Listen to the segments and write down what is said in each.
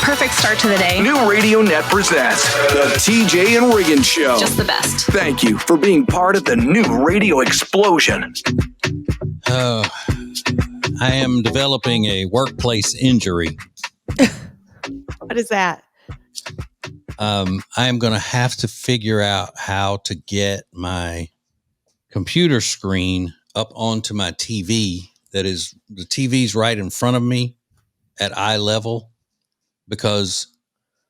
perfect start to the day. New Radio Net presents the TJ and Riggins Show. Just the best. Thank you for being part of the new radio explosion. I am developing a workplace injury. What is that? I am going to have to figure out how to get my computer screen up onto my TV. That is, the TV's right in front of me at eye level, because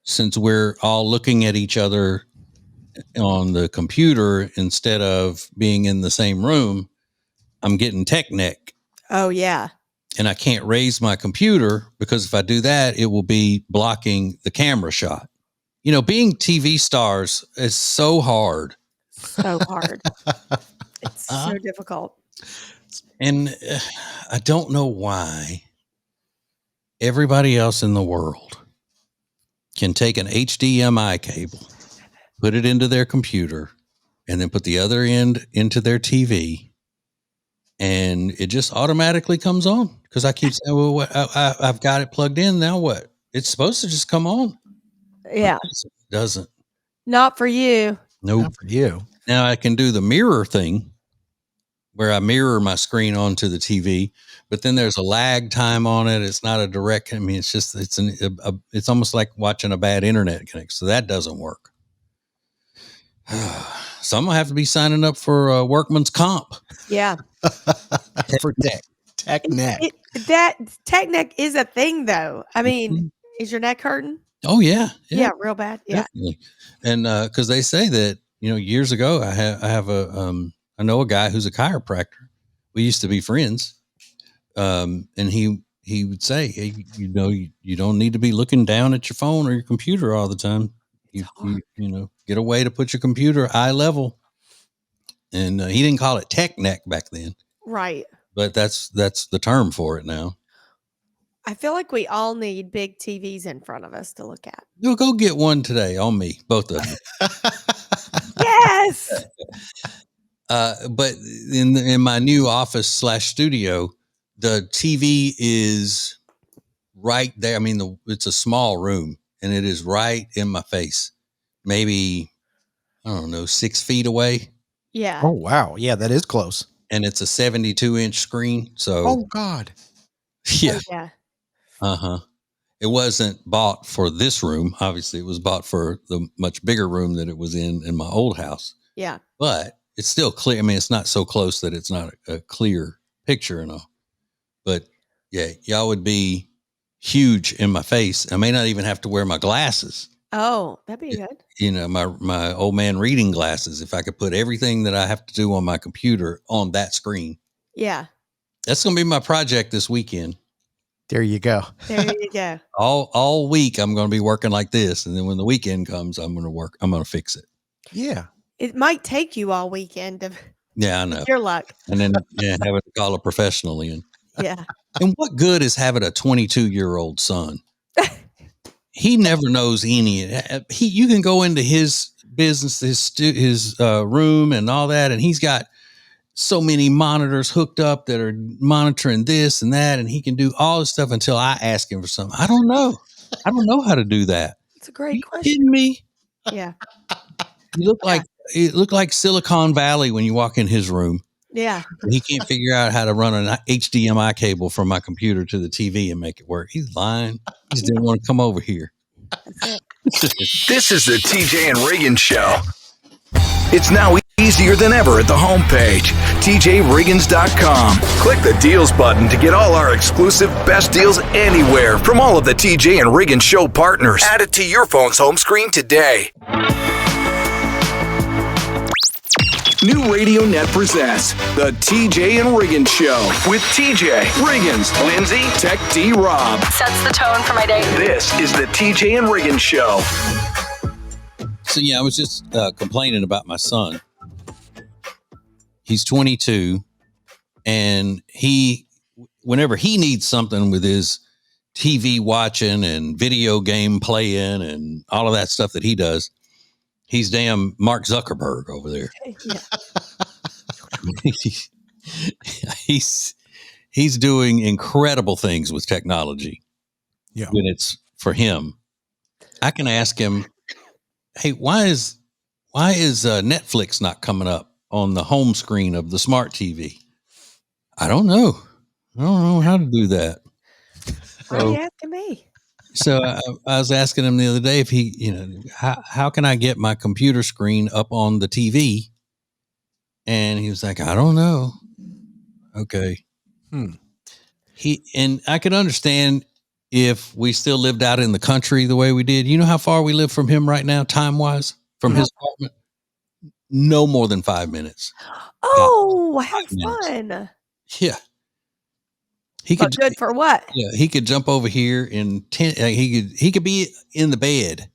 since we're all looking at each other on the computer instead of being in the same room, I'm getting tech neck. Oh, yeah. And I can't raise my computer because if I do that, it will be blocking the camera shot. You know, being TV stars is so hard. So hard. It's so difficult. And I don't know why everybody else in the world can take an HDMI cable, put it into their computer, and then put the other end into their TV, and it just automatically comes on. Because I keep saying, well, I've got it plugged in. Now what? It's supposed to just come on. Yeah. It doesn't. Not for you. Nope. Not for you. Now I can do the mirror thing where I mirror my screen onto the TV, but then there's a lag time on it. It's not a direct. I mean, it's just, it's almost like watching a bad internet connection. So that doesn't work. So I'm going to have to be signing up for workman's comp. Yeah. For tech neck. That tech neck is a thing, though. I mean, is your neck hurting? Oh yeah. Yeah, real bad. Yeah. Definitely. And because they say that, you know, years ago, I know a guy who's a chiropractor. We used to be friends. And he would say, hey, you don't need to be looking down at your phone or your computer all the time. You know, get a way to put your computer eye level. And he didn't call it tech neck back then. Right. But that's the term for it now. I feel like we all need big TVs in front of us to look at. You'll go get one today on me, both of you. Yes. But in my new office / studio, the TV is right there. I mean, it's a small room and it is right in my face. Maybe, I don't know, 6 feet away. Yeah. Oh, wow. Yeah, that is close. And it's a 72-inch screen. So, oh, God. Yeah. Oh, yeah. Uh-huh. It wasn't bought for this room. Obviously, it was bought for the much bigger room that it was in my old house. Yeah. But it's still clear. I mean, it's not so close that it's not a clear picture and all. But yeah, y'all would be huge in my face. I may not even have to wear my glasses. Oh, that'd be good. You know, my old man reading glasses. If I could put everything that I have to do on my computer on that screen. Yeah. That's going to be my project this weekend. There you go. There you go. All week I'm going to be working like this, and then when the weekend comes, I'm going to fix it. Yeah. It might take you all weekend to Yeah, I know. your luck. And then have to call a professional in. Yeah. And what good is having a 22-year-old son? He never knows any. You can go into his business, his room, and all that, and he's got so many monitors hooked up that are monitoring this and that, and he can do all this stuff until I ask him for something. I don't know how to do that. It's a great question. Kidding me? Yeah. It looked like Silicon Valley when you walk in his room. Yeah. He can't figure out how to run an HDMI cable from my computer to the TV and make it work. He's lying. He just didn't want to come over here. This is the TJ and Riggins Show. It's now easier than ever at the homepage, tjriggins.com. Click the deals button to get all our exclusive best deals anywhere from all of the TJ and Riggins Show partners. Add it to your phone's home screen today. New Radio Net presents the TJ and Riggins Show with TJ, Riggins, Lindsay, Tech D Rob. Sets the tone for my day. This is the TJ and Riggins Show. So yeah, I was just complaining about my son. He's 22, and whenever he needs something with his TV watching and video game playing and all of that stuff that he does, he's damn Mark Zuckerberg over there. Yeah. He's doing incredible things with technology. Yeah. When it's for him. I can ask him, hey, why is Netflix not coming up on the home screen of the smart TV? I don't know. I don't know how to do that. Why are you asking me? So I was asking him the other day if he, how can I get my computer screen up on the TV? And he was like, I don't know. Okay. And I could understand if we still lived out in the country the way we did. You know how far we live from him right now, time wise, from his apartment? No more than 5 minutes. Oh, have minutes. fun. Yeah. He But could good for what? Yeah, he could jump over here in 10. He could be in the bed,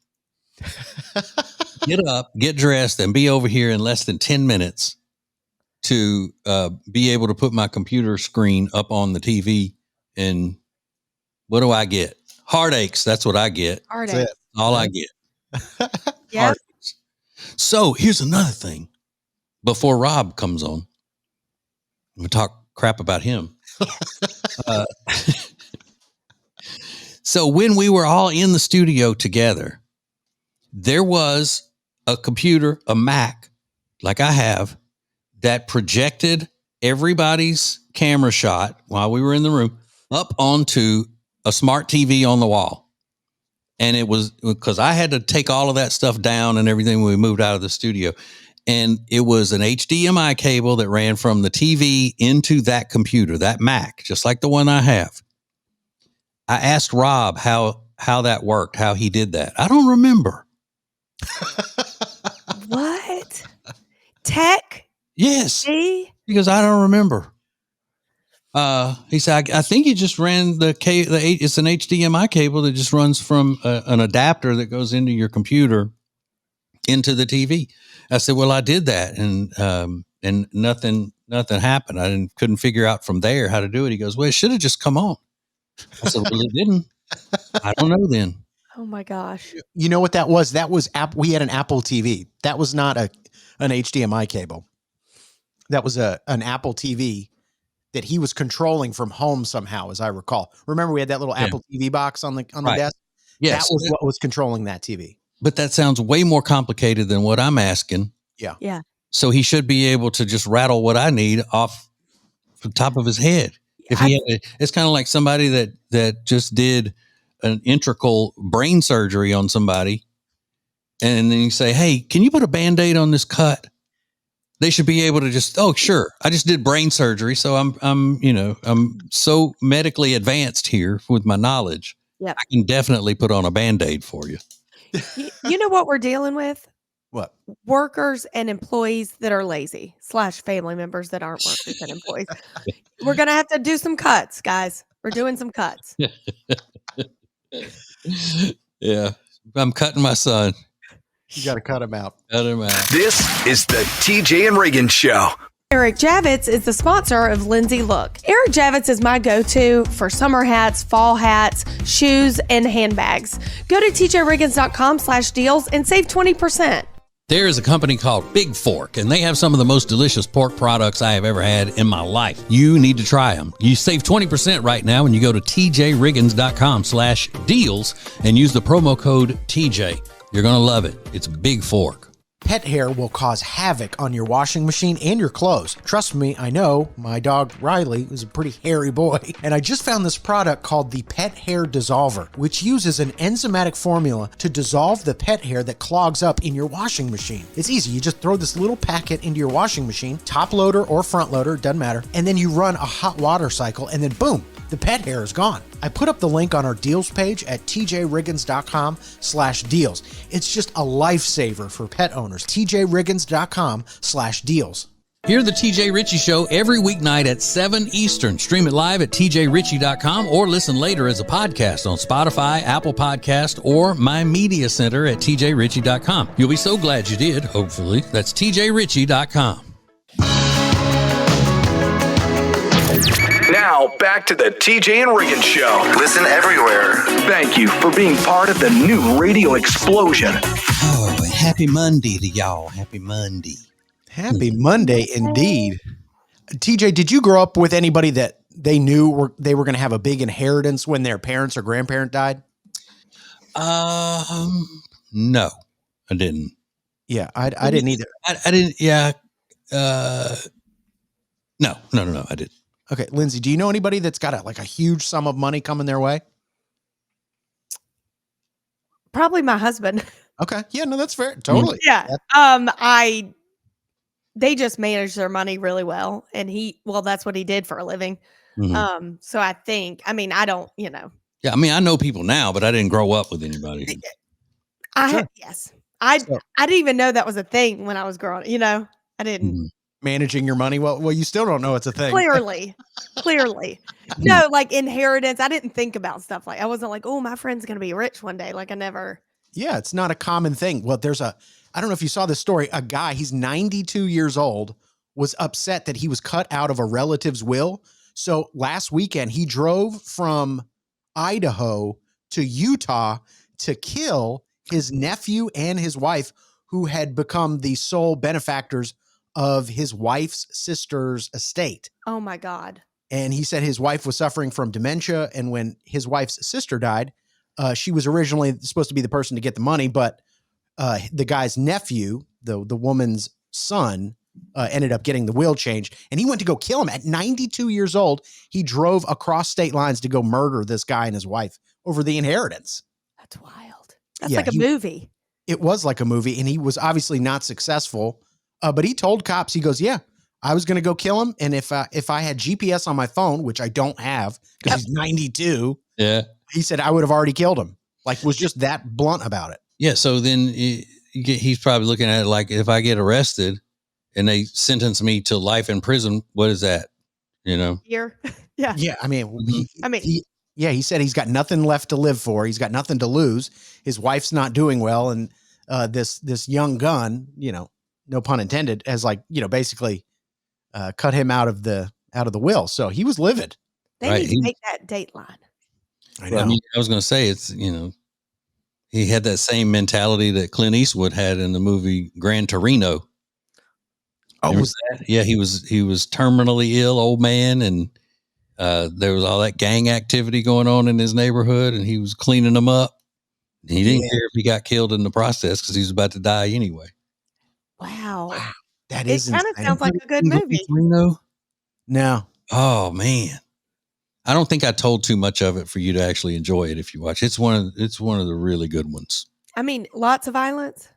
get up, get dressed, and be over here in less than 10 minutes to be able to put my computer screen up on the TV. And what do I get? Heartaches. That's what I get. Heartache. All I get. Yeah. Heartaches. So here's another thing. Before Rob comes on, I'm gonna talk crap about him. So when we were all in the studio together, there was a computer, a Mac, like I have, that projected everybody's camera shot while we were in the room up onto a smart TV on the wall. And it was because I had to take all of that stuff down and everything when we moved out of the studio. And it was an HDMI cable that ran from the TV into that computer, that Mac, just like the one I have. I asked Rob how that worked, how he did that. I don't remember. What? Tech? Yes, See? because I don't remember. He said, I think he just ran it's an HDMI cable that just runs from an adapter that goes into your computer into the TV. I said, well, I did that, and nothing happened. I couldn't figure out from there how to do it. He goes, well, it should have just come on. I said, well, it didn't. I don't know then. Oh my gosh. You know what that was? That was we had an Apple TV. That was not an HDMI cable. That was an Apple TV that he was controlling from home somehow, as I recall. Remember, we had that little Apple TV box on the desk? Yes. That was what was controlling that TV. But that sounds way more complicated than what I'm asking. Yeah. Yeah. So he should be able to just rattle what I need off the top of his head. If he had, it's kind of like somebody that just did an integral brain surgery on somebody, and then you say, hey, can you put a Band-Aid on this cut? They should be able to just, oh, sure. I just did brain surgery. So I'm so medically advanced here with my knowledge. Yep. I can definitely put on a Band-Aid for you. You know what we're dealing with? What? Workers and employees that are lazy / family members that aren't workers and employees. We're going to have to do some cuts, guys. We're doing some cuts. Yeah. I'm cutting my son. You got to cut him out. Cut him out. This is the TJ and Riggins Show. Eric Javits is the sponsor of Lindsay Look. Eric Javits is my go-to for summer hats, fall hats, shoes, and handbags. Go to tjriggins.com/deals and save 20%. There is a company called Big Fork, and they have some of the most delicious pork products I have ever had in my life. You need to try them. You save 20% right now when you go to tjriggins.com/deals and use the promo code TJ. You're going to love it. It's Big Fork. Pet hair will cause havoc on your washing machine and your clothes. Trust me, I know. My dog Riley is a pretty hairy boy. And I just found this product called the Pet Hair Dissolver, which uses an enzymatic formula to dissolve the pet hair that clogs up in your washing machine. It's easy. You just throw this little packet into your washing machine, top loader or front loader, doesn't matter. And then you run a hot water cycle and then boom, the pet hair is gone. I put up the link on our deals page at tjriggins.com/deals. It's just a lifesaver for pet owners. tjriggins.com/deals. Hear the TJ Ritchie Show every weeknight at 7 Eastern. Stream it live at tjritchie.com or listen later as a podcast on Spotify, Apple Podcast, or my media center at tjritchie.com. You'll be so glad you did, hopefully. That's tjritchie.com. Now, back to the TJ and Riggins Show. Listen everywhere. Thank you for being part of the new radio explosion. Oh, happy Monday to y'all. Happy Monday. Happy Monday indeed. TJ, did you grow up with anybody that they knew they were going to have a big inheritance when their parents or grandparent died? No, I didn't. Yeah, I didn't either. I didn't. Yeah. No, I didn't. Okay, Lindsay, do you know anybody that's got a huge sum of money coming their way? Probably my husband. Okay, yeah, no, that's fair. Totally. Yeah. They just manage their money really well, and that's what he did for a living. Mhm. So I think, I don't, Yeah, I mean, I know people now, but I didn't grow up with anybody. yes, I So- didn't even know that was a thing when I was growing. I didn't. Mhm. Managing your money. Well, you still don't know it's a thing. Clearly. No, like inheritance. I didn't think about stuff I wasn't like, oh, my friend's going to be rich one day. Like I never. Yeah, it's not a common thing. Well, I don't know if you saw this story. A guy, he's 92 years old, was upset that he was cut out of a relative's will. So last weekend, he drove from Idaho to Utah to kill his nephew and his wife, who had become the sole benefactors of his wife's sister's estate. Oh my God. And he said his wife was suffering from dementia. And when his wife's sister died, she was originally supposed to be the person to get the money, but the guy's nephew, the woman's son, ended up getting the will changed. And he went to go kill him at 92 years old. He drove across state lines to go murder this guy and his wife over the inheritance. That's wild. That's Yeah, like a movie. It was like a movie, and he was obviously not successful. But he told cops, he goes, yeah, I was going to go kill him. And if I had GPS on my phone, which I don't have because he's 92, Yeah. he said I would have already killed him. Like, was just that blunt about it. Yeah. So then he's probably looking at it like, if I get arrested and they sentence me to life in prison, what is that? Here. Yeah. Yeah. I mean, Mhm. he said he's got nothing left to live for. He's got nothing to lose. His wife's not doing well. And this young gun, no pun intended, has basically cut him out of the will. So he was livid. They Right, need to make that Dateline. I Well, know. I was going to say he had that same mentality that Clint Eastwood had in the movie Gran Torino. Oh, Remember was that? Yeah, he was terminally ill, old man, and there was all that gang activity going on in his neighborhood, and he was cleaning them up. He didn't care if he got killed in the process because he was about to die anyway. Wow. that It is kind of insane. sounds like a good movie. Torino? No. Oh man, I don't think I told too much of it for you to actually enjoy it if you watch. It's one of the really good ones. Lots of violence.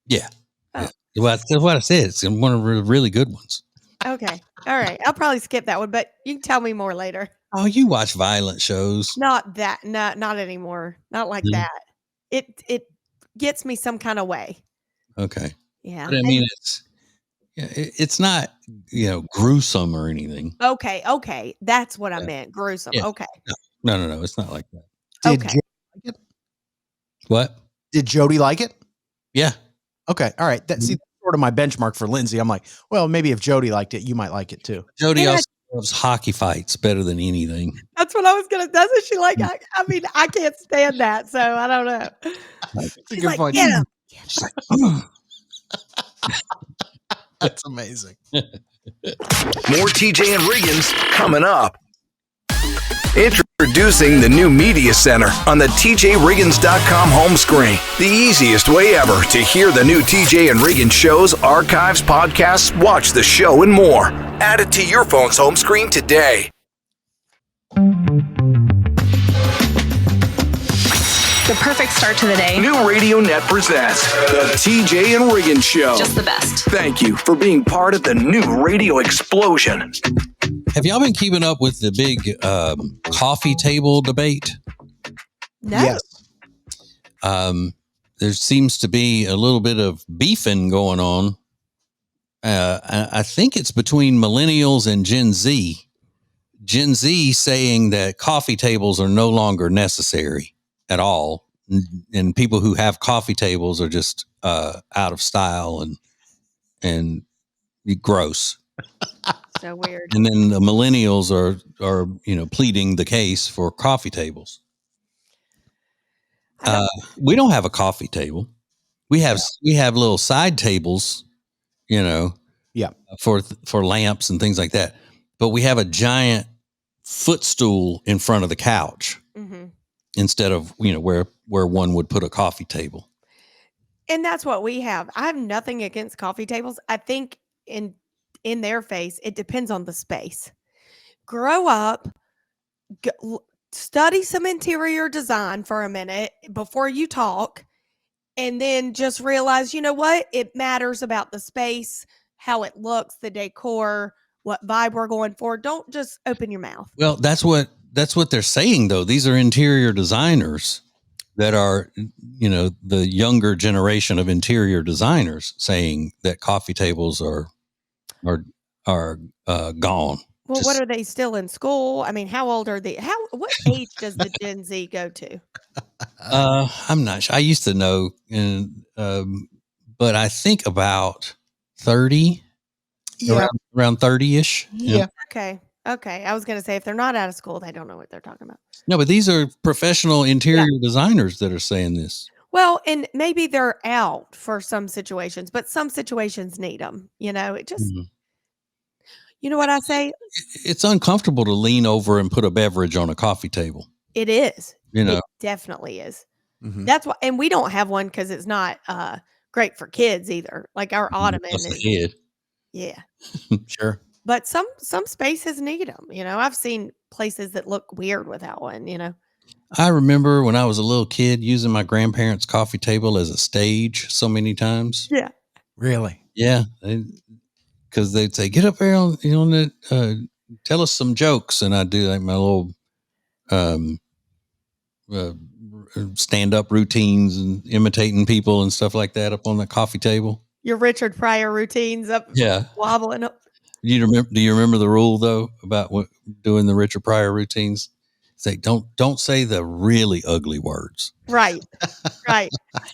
Yeah. Oh. Yeah. Well, that's what I said. It's one of the really good ones. Okay. All right. I'll probably skip that one, but you can tell me more later. Oh, you watch violent shows? Not that. Not anymore. Not like Yeah. that. It gets me some kind of way. Okay. Yeah. But I mean, it's not, gruesome or anything. Okay. That's what I meant. Gruesome. Yeah. Okay. No. It's not like that. Did Okay. Jody like it? What? Did Jody like it? Yeah. Okay. All right. That's sort of my benchmark for Lindsay. I'm like, well, maybe if Jody liked it, you might like it too. Jody And also loves hockey fights better than anything. That's what I was gonna. That's what she like. I can't stand that, so I don't know. It's a She's good like, point. "Get him." She's like, That's amazing. More TJ and Riggins coming up. Introducing the new Media Center on the TJRiggins.com home screen. The easiest way ever to hear the new TJ and Riggins shows, archives, podcasts, watch the show, and more. Add it to your phone's home screen today. The perfect start to the day. New Radio Net presents the TJ and Riggins Show. Just the best. Thank you for being part of the new radio explosion. have y'all been keeping up with the big coffee table debate? No. Yes. There seems to be a little bit of beefing going on. I think it's between millennials and Gen Z. Gen Z saying that coffee tables are no longer necessary at all. And people who have coffee tables are just out of style and gross. So weird. And then the millennials are pleading the case for coffee tables. We don't have a coffee table. We have little side tables, Yeah. for lamps and things like that. But we have a giant footstool in front of the couch Mm-hmm. instead of where where one would put a coffee table. And that's what we have. I have nothing against coffee tables. I think in their face, it depends on the space. Grow up, study some interior design for a minute before you talk, and then just realize, you know what? It matters about the space, how it looks, the decor, what vibe we're going for. Don't just open your mouth. Well, that's what they're saying, though. These are interior designers that are, the younger generation of interior designers saying that coffee tables are gone. Well, what are they still in school? I mean, how old are they? What age does the Gen Z go to? I'm not sure. I used to know, and but I think about 30. Yeah. Around 30-ish. Yeah. Okay. I was going to say, if they're not out of school, they don't know what they're talking about. No, but these are professional interior designers that are saying this. Well, and maybe they're out for some situations, but some situations need them. It just, you know what I say? It's uncomfortable to lean over and put a beverage on a coffee table. It is. It definitely is. Mm-hmm. That's why, and we don't have one because it's not great for kids either. Like our ottoman is. Yeah. Sure. But some spaces need them. I've seen places that look weird without one, I remember when I was a little kid using my grandparents' coffee table as a stage so many times. Yeah. Really? Yeah. Because they'd say, get up there on the, tell us some jokes. And I'd do like my little stand-up routines and imitating people and stuff like that up on the coffee table. Your Richard Pryor routines up, wobbling up. Do you remember the rule though about doing the Richard Pryor routines? Say don't say the really ugly words. Right.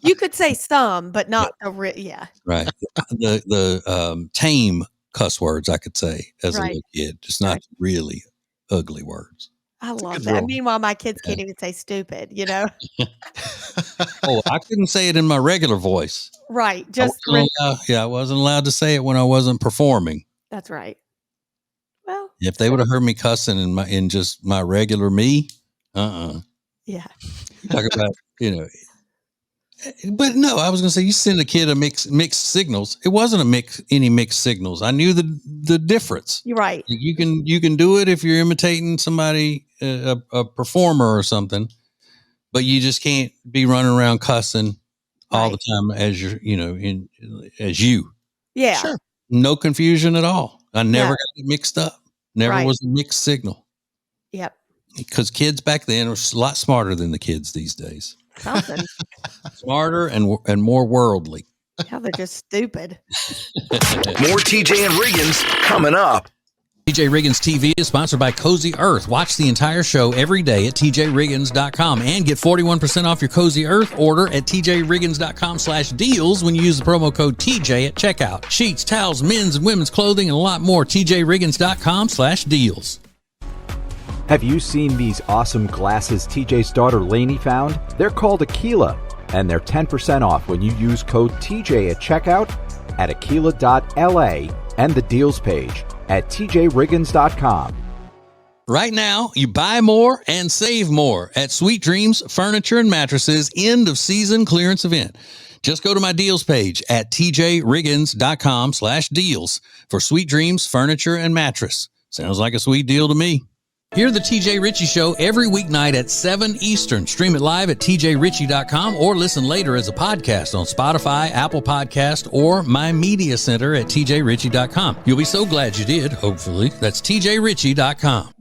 You could say some, but not Right. Right. The tame cuss words I could say as a little kid, just not Right. really ugly words. I love that. rule. Meanwhile, my kids can't even say stupid, Oh, I couldn't say it in my regular voice. Right. I wasn't allowed to say it when I wasn't performing. That's right. Well, If they would have heard me cussing in just my regular me, yeah. talk about, but no, I was going to say, you send a kid a mixed signals. It wasn't any mixed signals. I knew the difference. You're right. You can do it if you're imitating somebody, a performer or something, but you just can't be running around cussing all the time as as you. Yeah. Sure. No confusion at all. I never got it mixed up. Never was a mixed signal. Yep. Because kids back then were a lot smarter than the kids these days. Something. Smarter and more worldly. How they're just stupid. More TJ and Riggins coming up. TJ Riggins TV is sponsored by Cozy Earth. Watch the entire show every day at tjriggins.com and get 41% off your Cozy Earth order at tjriggins.com/deals when you use the promo code TJ at checkout. Sheets, towels, men's and women's clothing, and a lot more. tjriggins.com/deals. Have you seen these awesome glasses TJ's daughter Lainey found? They're called Aquila, and they're 10% off when you use code TJ at checkout at aquila.la and the deals page at tjriggins.com. Right now, you buy more and save more at Sweet Dreams Furniture and Mattresses end of season clearance event. Just go to my deals page at tjriggins.com/deals for Sweet Dreams Furniture and Mattress. Sounds like a sweet deal to me. Hear the TJ Ritchie Show every weeknight at 7 Eastern. Stream it live at tjritchie.com or listen later as a podcast on Spotify, Apple Podcast, or My Media Center at tjritchie.com. You'll be so glad you did, hopefully. That's tjritchie.com.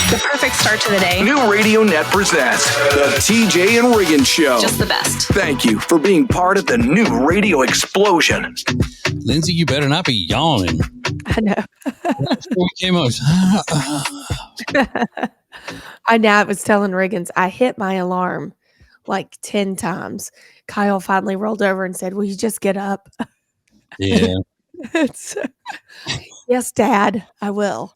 The perfect start to the day. New Radio Net presents the TJ and Riggins Show. Just the best. Thank you for being part of the new radio explosion. Lindsay, you better not be yawning. I know. Before we came on, I know. I was telling Riggins, I hit my alarm like 10 times. Kyle finally rolled over and said, "Will you just get up?" yeah. Yes, Dad, I will.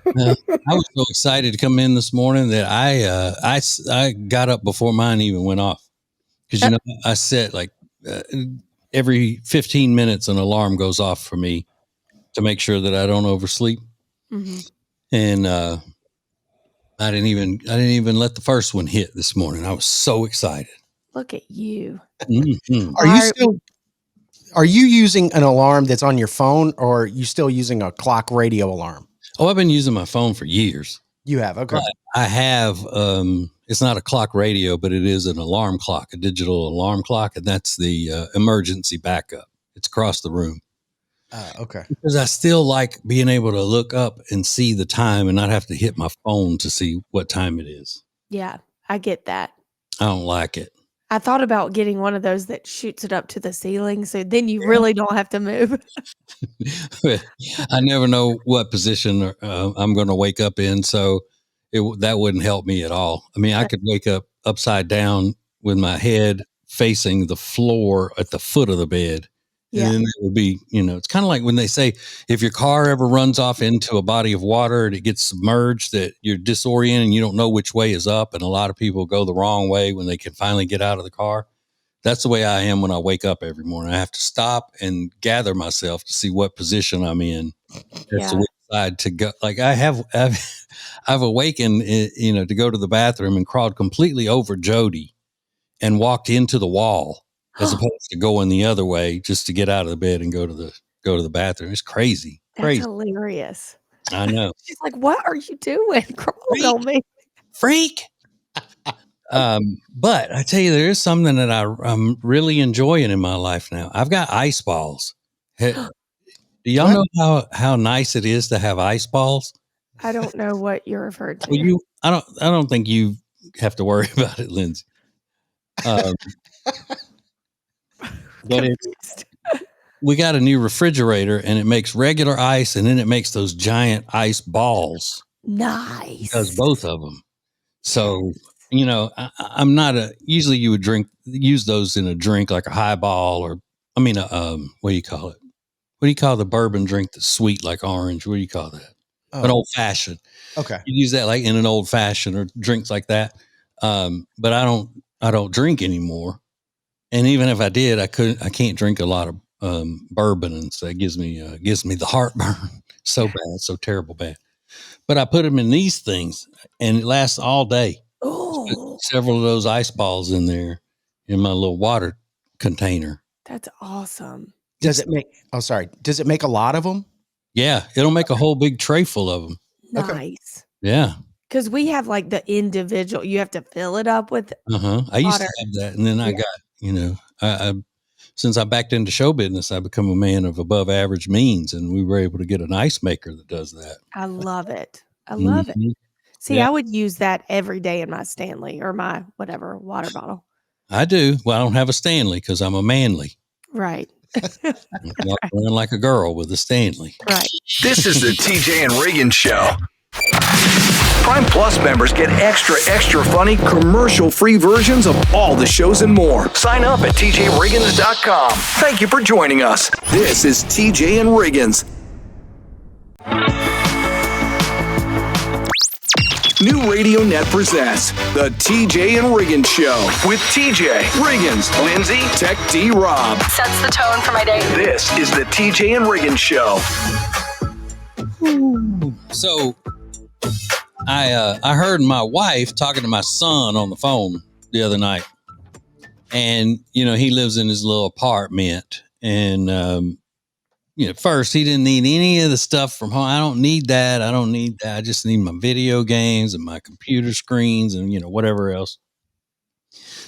I was so excited to come in this morning that I got up before mine even went off. Because, I set like every 15 minutes an alarm goes off for me to make sure that I don't oversleep. Mm-hmm. And I didn't even let the first one hit this morning. I was so excited. Look at you. Mhm. Are you using an alarm that's on your phone, or are you still using a clock radio alarm? Oh, I've been using my phone for years. You have, okay. But I have, it's not a clock radio, but it is an alarm clock, a digital alarm clock. And that's the emergency backup. It's across the room. Okay. Because I still like being able to look up and see the time and not have to hit my phone to see what time it is. Yeah, I get that. I don't like it. I thought about getting one of those that shoots it up to the ceiling, so then you really don't have to move. I never know what position I'm going to wake up in, so that wouldn't help me at all. I mean, I could wake up upside down with my head facing the floor at the foot of the bed. Yeah. And then it would be, it's kind of like when they say if your car ever runs off into a body of water and it gets submerged, that you're disoriented and you don't know which way is up. And a lot of people go the wrong way when they can finally get out of the car. That's the way I am when I wake up every morning. I have to stop and gather myself to see what position I'm in. That's the which side to go. Like I've awakened, to go to the bathroom and crawled completely over Jody and walked into the wall as opposed to going the other way just to get out of the bed and go to the bathroom. It's crazy. That's hilarious. I know. She's like, "What are you doing? Crawling on me, freak." But I tell you, there is something that I'm really enjoying in my life now. I've got ice balls. Do y'all know how nice it is to have ice balls? I don't know what you're referring to. Well, I don't think you have to worry about it, Lindsay. But we got a new refrigerator and it makes regular ice and then it makes those giant ice balls. Nice. It does both of them. So, I'm not usually you would use those in a drink like a highball or, what do you call it? What do you call the bourbon drink that's sweet like orange? What do you call that? An old fashioned. Okay. You use that like in an old fashioned or drinks like that. But I don't drink anymore. And even if I did, I can't drink a lot of bourbon, and so it gives me the heartburn so bad, so terrible bad. But I put them in these things, and it lasts all day. Oh, several of those ice balls in there in my little water container. That's awesome. Does it make a lot of them? Yeah, it'll make a whole big tray full of them. Nice. Okay. Yeah. Because we have like the individual, you have to fill it up with. I used to have that, and then I got, I since I backed into show business, I become a man of above average means, and we were able to get an ice maker that does that. I love it. I love it. See, I would use that every day in my Stanley or my whatever water bottle. I do. Well, I don't have a Stanley because I'm a manly. Right. Walk around like a girl with a Stanley. Right. This is the TJ and Riggins Show. Prime Plus members get extra funny commercial-free versions of all the shows and more. Sign up at tjriggins.com. Thank you for joining us. This is TJ and Riggins. New Radio Net presents the TJ and Riggins Show with TJ, Riggins, Lindsay, Tech D Rob. Sets the tone for my day. This is the TJ and Riggins Show. So I heard my wife talking to my son on the phone the other night, and he lives in his little apartment, and first he didn't need any of the stuff from home. I don't need that. I just need my video games and my computer screens and whatever else.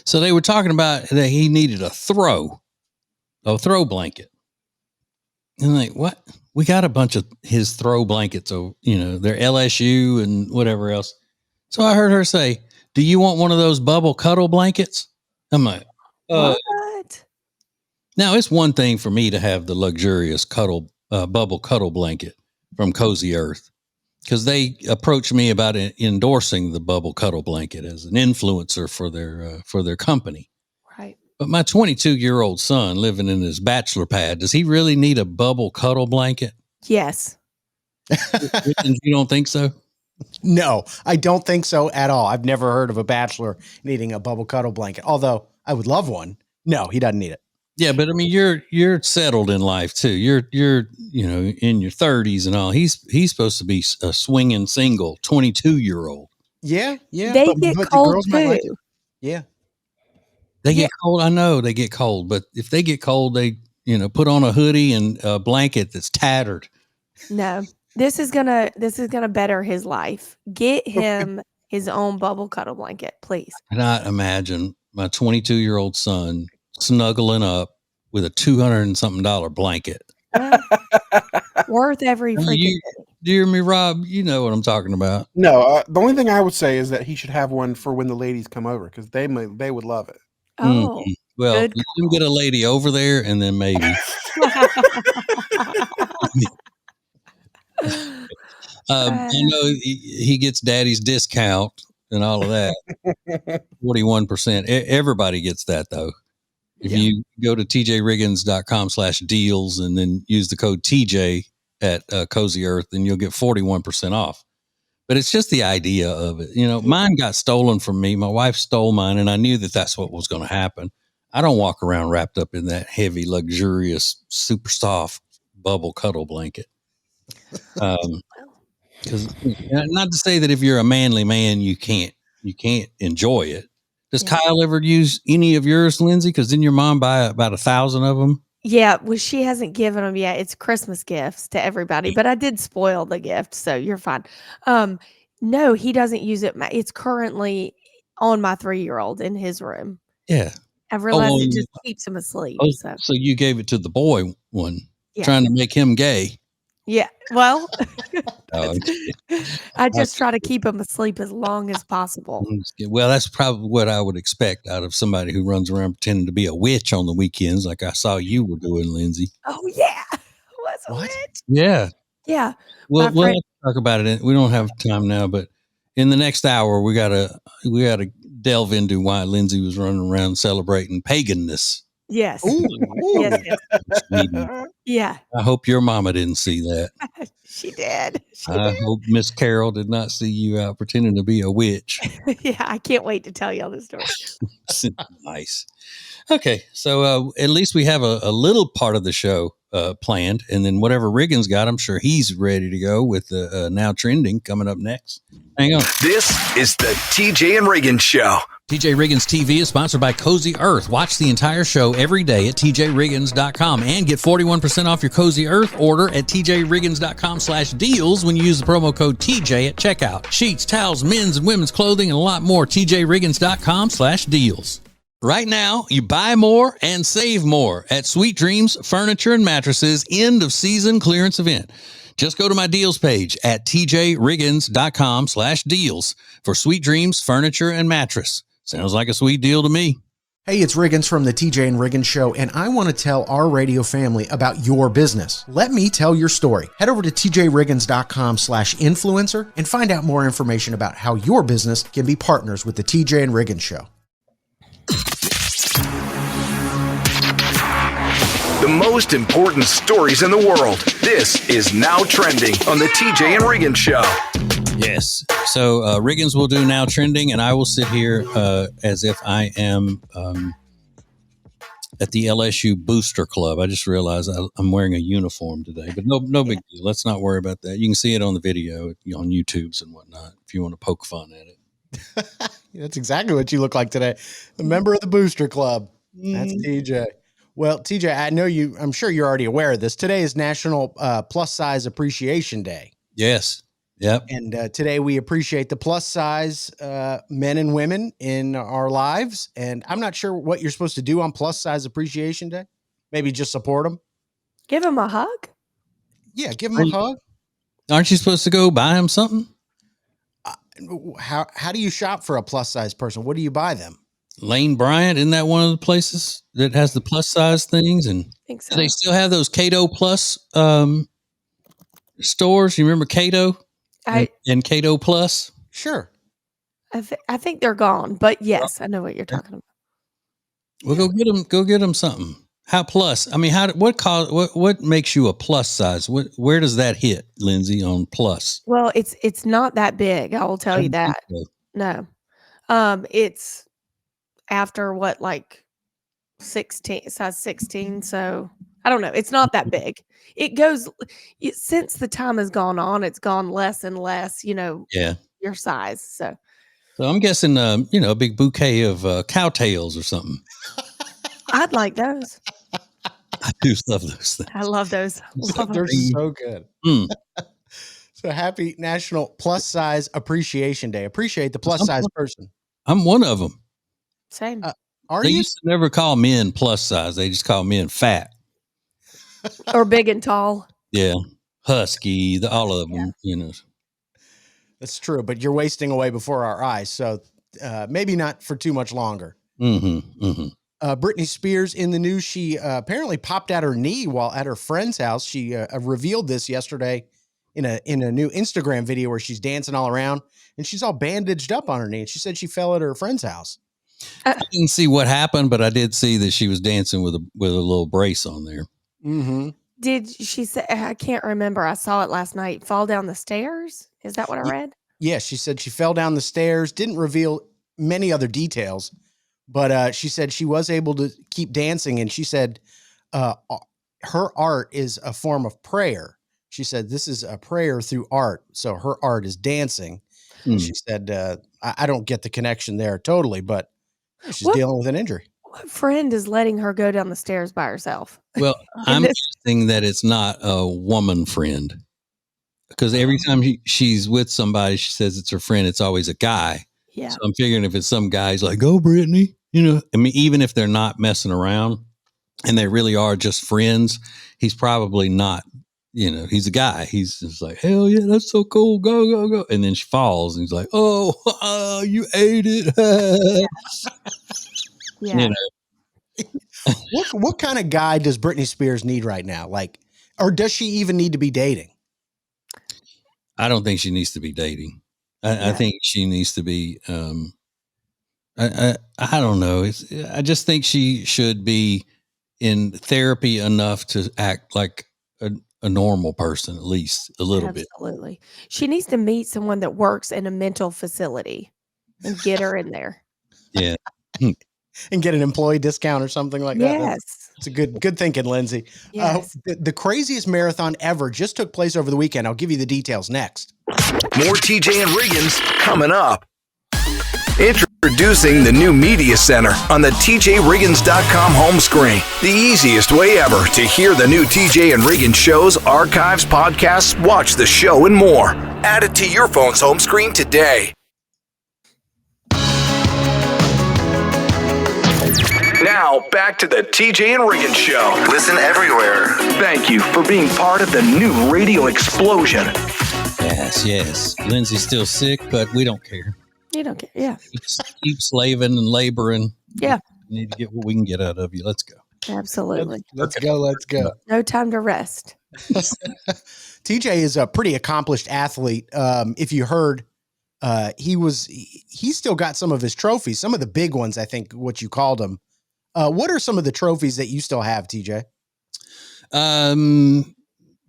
So they were talking about that he needed a throw blanket. And like, what? We got a bunch of his throw blankets. So, they're LSU and whatever else. So I heard her say, "Do you want one of those bubble cuddle blankets?" I'm like, What? Now it's one thing for me to have the luxurious bubble cuddle blanket from Cozy Earth, because they approached me about endorsing the bubble cuddle blanket as an influencer for their company. Right. But my 22-year-old son living in his bachelor pad, does he really need a bubble cuddle blanket? Yes. You don't think so? No, I don't think so at all. I've never heard of a bachelor needing a bubble cuddle blanket, although I would love one. No, he doesn't need it. Yeah, but I mean, you're settled in life too. You're in your 30s and all. He's supposed to be a swinging single 22-year-old. Yeah, They but get the cold girls might like too. it. Yeah. They Yeah. get cold. I know they get cold, but if they get cold, they put on a hoodie and a blanket that's tattered. No, this is gonna better his life. Get him his own bubble cuddle blanket, please. Cannot imagine my 22-year-old son snuggling up with a $200 and something blanket. Well, worth every freaking penny. Do you hear me, Rob? You know what I'm talking about. No, the only thing I would say is that he should have one for when the ladies come over because they would love it. Oh, Well, good let him get a lady over there, and then maybe. I know he gets daddy's discount and all of that. 41%. Everybody gets that, though. If you go to tjriggins.com/deals and then use the code TJ at Cozy Earth, then you'll get 41% off. But it's just the idea of it. Mine got stolen from me. My wife stole mine, and I knew that that's what was going to happen. I don't walk around wrapped up in that heavy, luxurious, super soft bubble cuddle blanket. Because not to say that if you're a manly man, you can't enjoy it. Does Kyle ever use any of yours, Lindsay? Because didn't your mom buy about 1,000 of them? Yeah, well, she hasn't given them yet. It's Christmas gifts to everybody, but I did spoil the gift, so you're fine. No, he doesn't use it. It's currently on my 3-year-old in his room. Yeah. I realized it just keeps him asleep. So you gave it to the boy one, Yeah. trying to make him gay. yeah, well, Oh, I just try to keep him asleep as long as possible. well, that's probably what I would expect out of somebody who runs around pretending to be a witch on the weekends, like I saw you were doing, Lindsay. Oh yeah, what's a What? witch? Yeah. Yeah, Well, My we'll friend- have to talk about it. We don't have time now, but in the next hour, we gotta delve into why Lindsay was running around celebrating paganness. yes, Ooh. yes, yeah, I hope your mama didn't see that. she did. I hope Miss Carol did not see you out pretending to be a witch. Yeah, I can't wait to tell y'all this story. Nice. Okay, so at least we have a little part of the show planned, and then whatever Riggins got, I'm sure he's ready to go with the Now Trending coming up next. Hang on. This is the TJ and Riggins Show. TJ Riggins TV is sponsored by Cozy Earth. Watch the entire show every day at tjriggins.com and get 41% off your Cozy Earth order at tjriggins.com/deals when you use the promo code TJ at checkout. Sheets, towels, men's and women's clothing, and a lot more. tjriggins.com/deals. Right now, you buy more and save more at Sweet Dreams Furniture and Mattresses end of season clearance event. Just go to my deals page at tjriggins.com/deals for Sweet Dreams Furniture and Mattress. Sounds like a sweet deal to me. Hey, it's Riggins from the TJ and Riggins Show, and I want to tell our radio family about your business. Let me tell your story. Head over to tjriggins.com/influencer and find out more information about how your business can be partners with the TJ and Riggins Show. The most important stories in the world. This is Now Trending on the TJ and Riggins Show. Yes. So Riggins will do Now Trending, and I will sit here as if I am at the LSU Booster Club. I just realized I'm wearing a uniform today, but no big deal. Let's not worry about that. You can see it on the video on YouTubes and whatnot if you want to poke fun at it. That's exactly what you look like today. A member of the Booster Club. That's TJ. Well, TJ, I'm sure you're already aware of this. Today is National Plus Size Appreciation Day. Yes. Yep. And today we appreciate the plus size men and women in our lives. And I'm not sure what you're supposed to do on Plus Size Appreciation Day. Maybe just support them. Give him a hug. Yeah, give them a hug. Aren't you supposed to go buy him something? How do you shop for a plus size person? What do you buy them? Lane Bryant, isn't that one of the places that has the plus size things? And I think so. do they still have those Cato Plus stores? You remember Cato and Cato Plus? Sure. I think they're gone, but yes, I know what you're talking about. Well, go get them something. How plus? I mean, what makes you a plus size? Where does that hit, Lindsay, on plus? Well, it's not that big. I will tell you that. No. It's after like 16, size 16. So I don't know. It's not that big. It goes since the time has gone on, it's gone less and less, Yeah. your size. So So I'm guessing, a big bouquet of cowtails or something. I'd like those. I do love those things. I love those. Love them. They're so good. Mm. So happy National Plus Size Appreciation Day. Appreciate the plus size person. I'm one of them. Same. Are They you? used to never call men plus size. They just call men fat. Or big and tall. Yeah. Husky, all of them, That's true, but you're wasting away before our eyes. So maybe not for too much longer. Mm-hmm. Mm-hmm. Britney Spears in the news. She apparently popped out her knee while at her friend's house. She revealed this yesterday in a new Instagram video where she's dancing all around and she's all bandaged up on her knee. And she said she fell at her friend's house. I didn't see what happened, but I did see that she was dancing with a little brace on there. Mm-hmm. Did she say, I can't remember. I saw it last night. Fall down the stairs? Is that what I read? Yeah, she said she fell down the stairs, didn't reveal many other details, but she said she was able to keep dancing. And she said her art is a form of prayer. She said, this is a prayer through art. So her art is dancing. She said, I don't get the connection there totally, but she's dealing with an injury. What friend is letting her go down the stairs by herself? Well, I'm guessing that it's not a woman friend, because every time she's with somebody, she says it's her friend. It's always a guy. Yeah. So I'm figuring if it's some guy's like, "Oh, Brittany," I mean, even if they're not messing around and they really are just friends, he's probably not. He's a guy. He's just like, "Hell yeah, that's so cool. Go, go, go." And then she falls and he's like, "Oh, you ate it." Yeah. What kind of guy does Britney Spears need right now? Like, or does she even need to be dating? I don't think she needs to be dating. I think she needs to be. I don't know. I just think she should be in therapy enough to act like a normal person, at least a little bit. Absolutely. She needs to meet someone that works in a mental facility and get her in there. Yeah. And get an employee discount or something like that. Yes. It's a good thinking, Lindsay. Yes. The craziest marathon ever just took place over the weekend. I'll give you the details next. More TJ and Riggins coming up. Introducing the new Media Center on the TJRiggins.com home screen. The easiest way ever to hear the new TJ and Riggins shows, archives, podcasts, watch the show, and more. Add it to your phone's home screen today. Now, back to the TJ and Riggins Show. Listen everywhere. Thank you for being part of the new radio explosion. Yes. Lindsay's still sick, but we don't care. You don't care. Yeah. Keep slaving and laboring. Yeah. We need to get what we can get out of you. Let's go. Absolutely. Let's go. No time to rest. TJ is a pretty accomplished athlete. If you heard, he's still got some of his trophies, some of the big ones, I think what you called them. What are some of the trophies that you still have, TJ?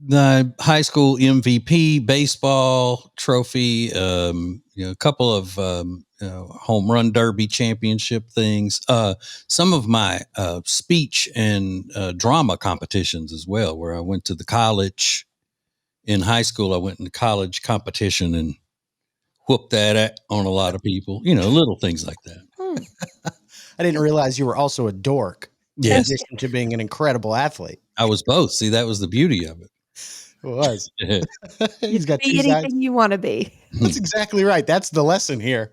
The high school MVP baseball trophy, a couple of home run derby championship things, some of my speech and drama competitions as well, where I went to the college. In high school, I went in the college competition and whooped that on a lot of people, little things like that. I didn't realize you were also a dork. Yes. In addition to being an incredible athlete. I was both. See, that was the beauty of it. It was. He's got Be two anything sides. you want to be. That's exactly right. That's the lesson here.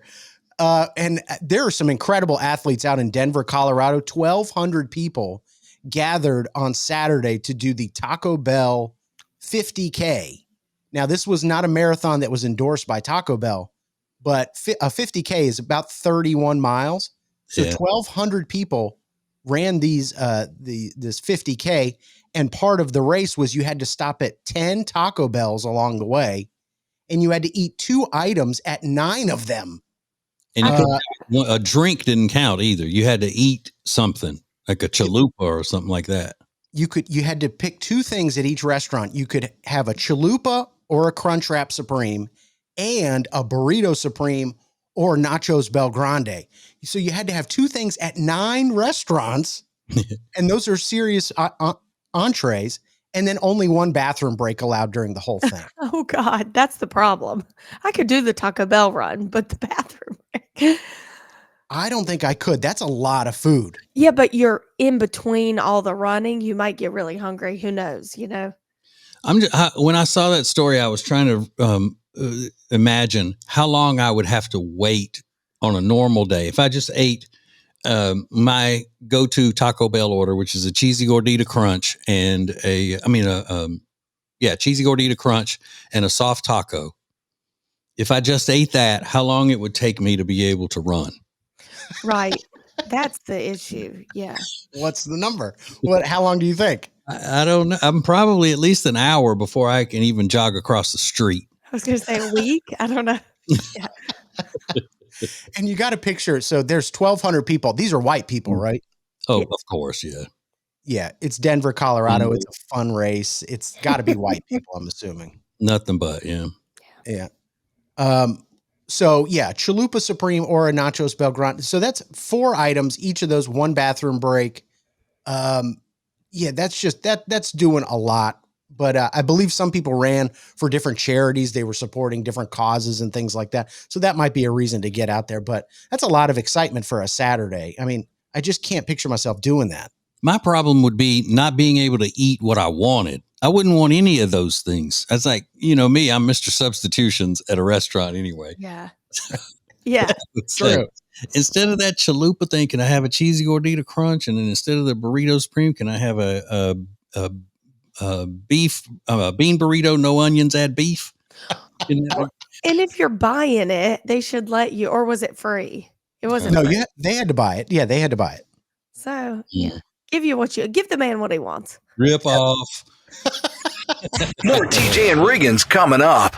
And there are some incredible athletes out in Denver, Colorado. 1,200 people gathered on Saturday to do the Taco Bell 50K. Now, this was not a marathon that was endorsed by Taco Bell, but a 50K is about 31 miles. So 1,200 people ran this 50K, and part of the race was you had to stop at 10 Taco Bells along the way, and you had to eat 2 items at 9 of them. And a drink didn't count either. You had to eat something like a chalupa or something like that. You had to pick 2 things at each restaurant. You could have a chalupa or a Crunchwrap Supreme and a Burrito Supreme or Nachos Bel Grande. So you had to have 2 things at 9 restaurants, and those are serious entrees, and then only 1 bathroom break allowed during the whole thing. Oh, God. That's the problem. I could do the Taco Bell run, but the bathroom break. I don't think I could. That's a lot of food. Yeah, but you're in between all the running. You might get really hungry. Who knows? When I saw that story, I was trying to imagine how long I would have to wait on a normal day if I just ate my go-to Taco Bell order, which is a cheesy gordita crunch and cheesy gordita crunch and a soft taco. If I just ate that, how long it would take me to be able to run? Right. That's the issue. Yeah. What's the number? How long do you think? I don't know. I'm probably at least an hour before I can even jog across the street. I was going to say a week. I don't know. Yeah. And you got to picture, so there's 1,200 people. These are white people, right? Oh, of course, yeah. Yeah, it's Denver, Colorado. It's a fun race. It's got to be white people, I'm assuming. Nothing but, yeah. Yeah. So yeah, Chalupa Supreme or a Nachos Bel Grande. So that's 4 items, each of those 1 bathroom break. Yeah, that's doing a lot. But I believe some people ran for different charities. They were supporting different causes and things like that. So that might be a reason to get out there. But that's a lot of excitement for a Saturday. I mean, I just can't picture myself doing that. My problem would be not being able to eat what I wanted. I wouldn't want any of those things. That's like, me, I'm Mr. Substitutions at a restaurant anyway. Yeah. Yeah. True. Instead of that chalupa thing, can I have a cheesy gordita crunch? And then instead of the burrito supreme, can I have a beef bean burrito, no onions, add beef? And if you're buying it, they should let you, or was it free? It wasn't. No, free. yeah, they had to buy it. Yeah, they had to buy it. So give the man what he wants. Rip off. More TJ and Riggins coming up.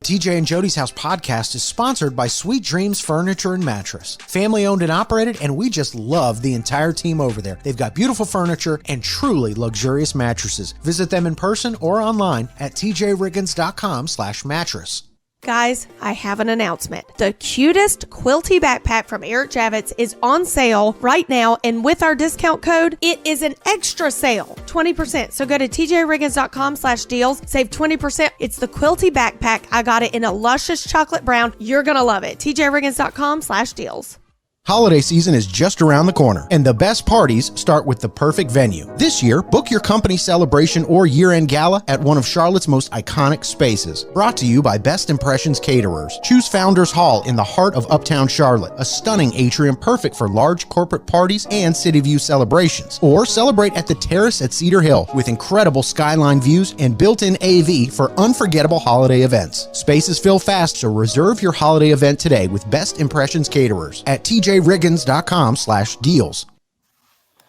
TJ and Jody's House podcast is sponsored by Sweet Dreams Furniture and Mattress. Family owned and operated, and we just love the entire team over there. They've got beautiful furniture and truly luxurious mattresses. Visit them in person or online at tjriggins.com/mattress. Guys, I have an announcement. The cutest quilty backpack from Eric Javits is on sale right now, and with our discount code, it is an extra sale, 20%. So go to tjriggins.com/deals, save 20%. It's the quilty backpack. I got it in a luscious chocolate brown. You're going to love it. tjriggins.com/deals. Holiday season is just around the corner, and the best parties start with the perfect venue. This year, book your company celebration or year-end gala at one of Charlotte's most iconic spaces. Brought to you by Best Impressions Caterers. Choose Founders Hall in the heart of Uptown Charlotte, a stunning atrium perfect for large corporate parties and city view celebrations. Or celebrate at the Terrace at Cedar Hill with incredible skyline views and built-in AV for unforgettable holiday events. Spaces fill fast, so reserve your holiday event today with Best Impressions Caterers at tjriggins.com/deals.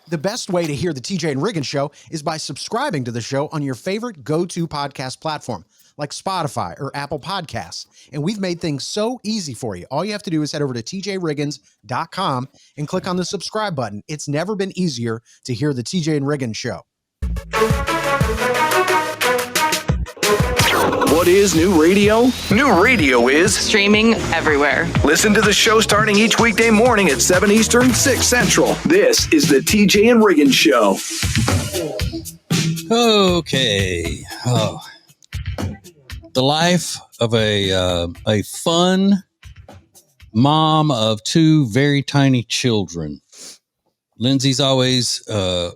The best way to hear the TJ and Riggins show is by subscribing to the show on your favorite go-to podcast platform, like Spotify or Apple Podcasts. And we've made things so easy for you. All you have to do is head over to tjriggins.com and click on the subscribe button. It's never been easier to hear the TJ and Riggins show. What is new radio? New radio is Streaming everywhere. listen to the show starting each weekday morning at 7 Eastern, 6 Central. This is the TJ and Riggins Show. Okay. Oh. The life of a fun mom of 2 very tiny children. Lindsay's always wah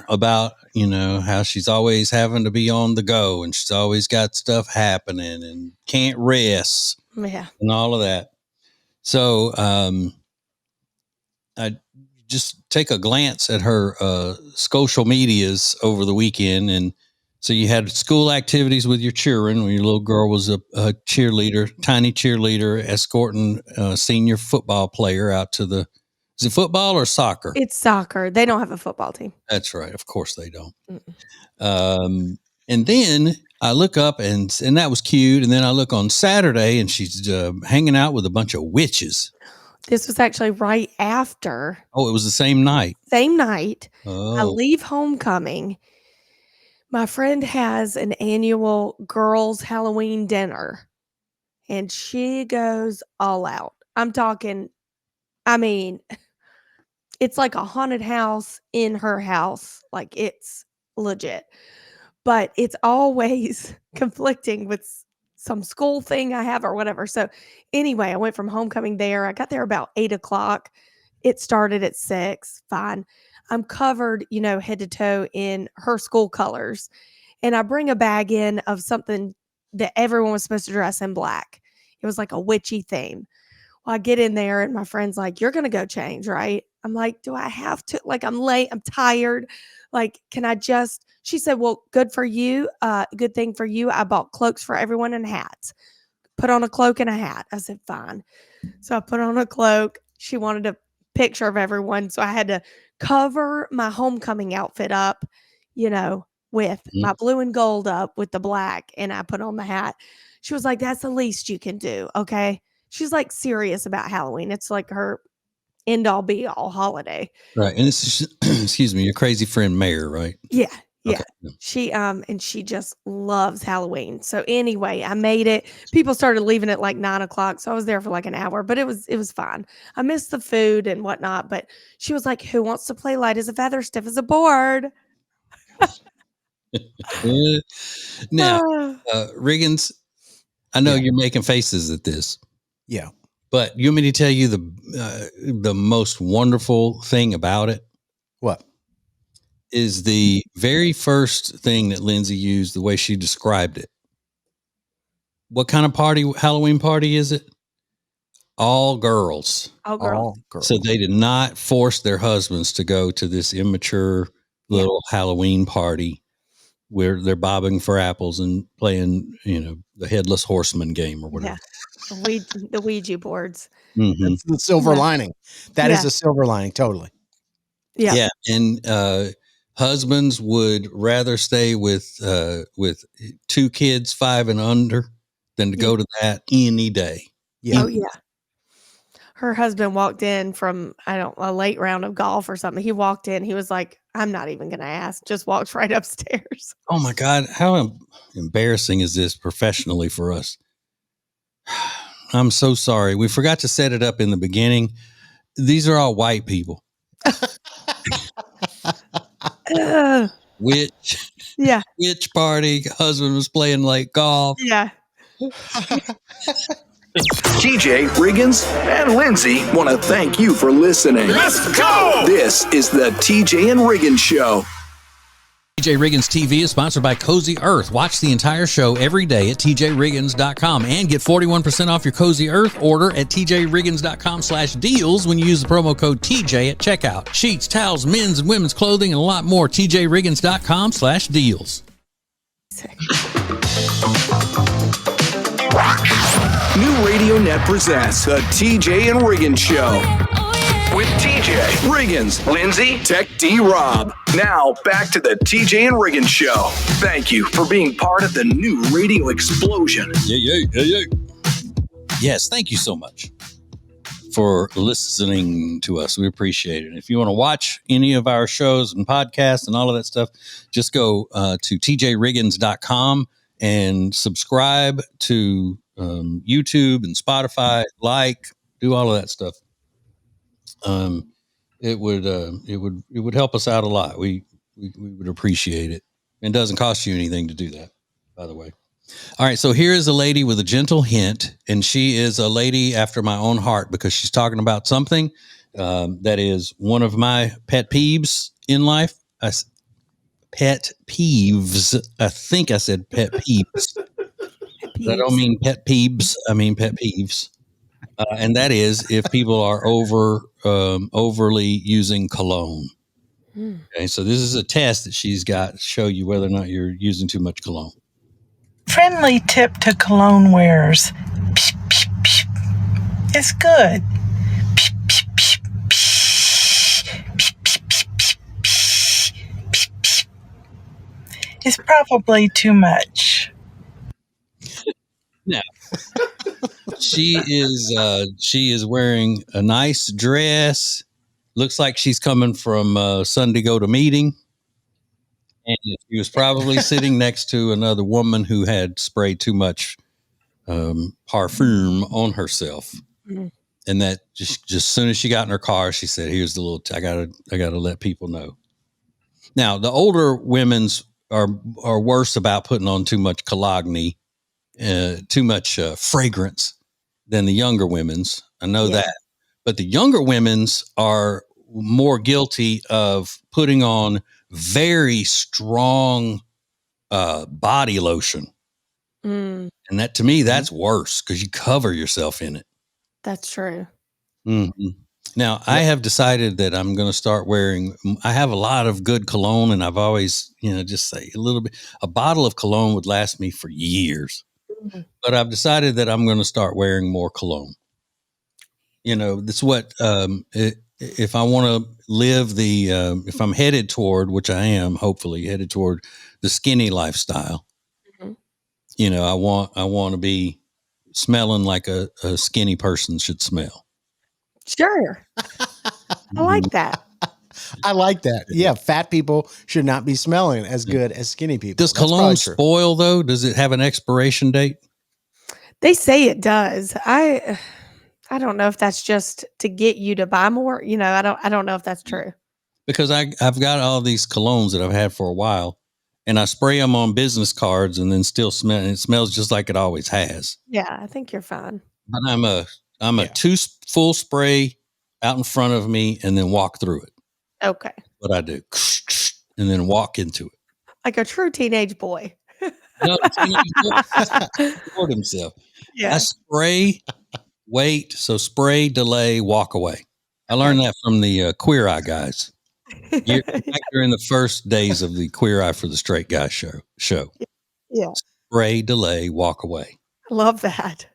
about, how she's always having to be on the go and she's always got stuff happening and can't rest and all of that. So I just take a glance at her social medias over the weekend. And so you had school activities with your children when your little girl was a cheerleader, tiny cheerleader, escorting a senior football player out to the, is it football or soccer? It's soccer. They don't have a football team. That's right. Of course they don't. And then I look up and that was cute. And then I look on Saturday and she's hanging out with a bunch of witches. This was actually right after. Oh, it was the same night. Same night. Oh. I leave homecoming. My friend has an annual girls' Halloween dinner, and she goes all out. It's like a haunted house in her house. Like, it's legit. But it's always conflicting with some school thing I have or whatever. So anyway, I went from homecoming there. I got there about 8:00. It started at 6. Fine. I'm covered, head to toe in her school colors. And I bring a bag in of something that everyone was supposed to dress in black. It was like a witchy theme. Well, I get in there and my friend's like, "You're going to go change, right?" I'm like, "Do I have to? Like, I'm late. I'm tired. Like, can I just?" She said, "Well, good for you. Good thing for you. I bought cloaks for everyone and hats. Put on a cloak and a hat." I said, "Fine." So I put on a cloak. She wanted a picture of everyone. So I had to cover my homecoming outfit up, with my blue and gold up with the black. And I put on the hat. She was like, "That's the least you can do." Okay. She's like serious about Halloween. It's like her end all be all holiday. Right. And this is, excuse me, your crazy friend Mayor, right? Yeah. Yeah. Okay. She and she just loves Halloween. So anyway, I made it. People started leaving at like 9:00. So I was there for like an hour, but it was fine. I missed the food and whatnot, but she was like, "Who wants to play light as a feather, stiff as a board?" Now, Ah. Riggins, I know Yeah. you're making faces at this, Yeah. but you want me to tell you the most wonderful thing about it What? is the very first thing that Lindsay used, the way she described it. What kind of Halloween party is it? All girls. Oh, girl. All girls. So they did not force their husbands to go to this immature little Halloween party where they're bobbing for apples and playing, the headless horseman game or whatever. Yeah. The Ouija boards. Mm-hmm. That's the silver lining. That is a silver lining. Totally. Yeah. Yeah. And husbands would rather stay with 2 kids, 5 and under, than to go to that any day. Yeah. Oh yeah. Her husband walked in from a late round of golf or something. He walked in. He was like, "I'm not even going to ask." Just walked right upstairs. Oh my God. How embarrassing is this professionally for us? I'm so sorry. We forgot to set it up in the beginning. These are all white people. Witch party. Husband was playing like golf. Yeah. TJ Riggins and Lindsay want to thank you for listening. Let's go! This is the TJ and Riggins Show. TJ Riggins TV is sponsored by Cozy Earth. Watch the entire show every day at tjriggins.com and get 41% off your Cozy Earth order at tjriggins.com/deals when you use the promo code TJ at checkout. Sheets, towels, men's and women's clothing, and a lot more. tjriggins.com/deals. New Radio Net presents the TJ and Riggins Show. With TJ Riggins, Lindsay, Tech D Rob. Now back to the TJ and Riggins Show. Thank you for being part of the new radio explosion. Yeah. Yes, thank you so much for listening to us. We appreciate it. If you want to watch any of our shows and podcasts and all of that stuff, just go to tjriggins.com and subscribe to YouTube and Spotify, do all of that stuff. It would help us out a lot. We would appreciate it. It doesn't cost you anything to do that, by the way. All right. So here is a lady with a gentle hint, and she is a lady after my own heart because she's talking about something that is one of my pet peeves in life. Pet peeves. I think I said pet peeves. I don't mean pet peeves. I mean pet peeves. And that is if people are overly using cologne. Okay, so this is a test that she's got to show you whether or not you're using too much cologne. Friendly tip to cologne wearers. Psh, psh, psh. It's good. Psh, psh, psh, psh. Psh, psh, psh, psh, psh. Psh, psh. It's probably too much. Now, she is wearing a nice dress. Looks like she's coming from Sunday go to meeting. And she was probably sitting next to another woman who had sprayed too much parfum on herself. Mm-hmm. And that just as soon as she got in her car, she said, "Here's the little, I gotta let people know." Now, the older women's are worse about putting on too much cologne fragrance than the younger women's. I know that, but the younger women's are more guilty of putting on very strong body lotion. And that, to me, that's worse because you cover yourself in it. That's true. Mm-hmm. Now, I have decided that I'm going to start wearing, I have a lot of good cologne, and I've always, just say a bottle of cologne would last me for years. But I've decided that I'm going to start wearing more cologne. That's what, if I want to live if I'm headed toward, which I am, hopefully headed toward the skinny lifestyle, I want to be smelling like a skinny person should smell. Sure. I like that. I like that. Yeah, fat people should not be smelling as good as skinny people. Does cologne spoil, though? Does it have an expiration date? They say it does. I don't know if that's just to get you to buy more. I don't know if that's true. Because I've got all these colognes that I've had for a while, and I spray them on business cards and then still smell, and it smells just like it always has. Yeah, I think you're fine. But I'm a two full spray out in front of me and then walk through it. Okay. What I do, and then walk into it. Like a true teenage boy. No, toward himself. Yeah. I spray, wait, so spray, delay, walk away. I learned that from the Queer Eye guys. Back during the first days of the Queer Eye for the Straight Guy show. Yeah. Spray, delay, walk away. I love that.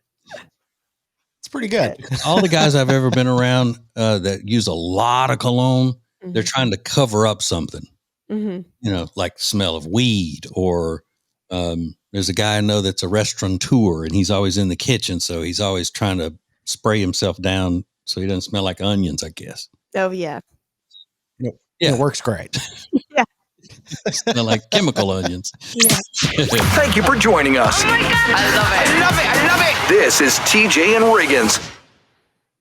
It's pretty good. All the guys I've ever been around that use a lot of cologne, they're trying to cover up something. Like the smell of weed, or there's a guy I know that's a restaurateur, and he's always in the kitchen, so he's always trying to spray himself down so he doesn't smell like onions, I guess. Oh, yeah. Yeah. It works great. Yeah. Smell like chemical onions. Yeah. Thank you for joining us. Oh my God. I love it. I love it. I love it. This is TJ and Riggins.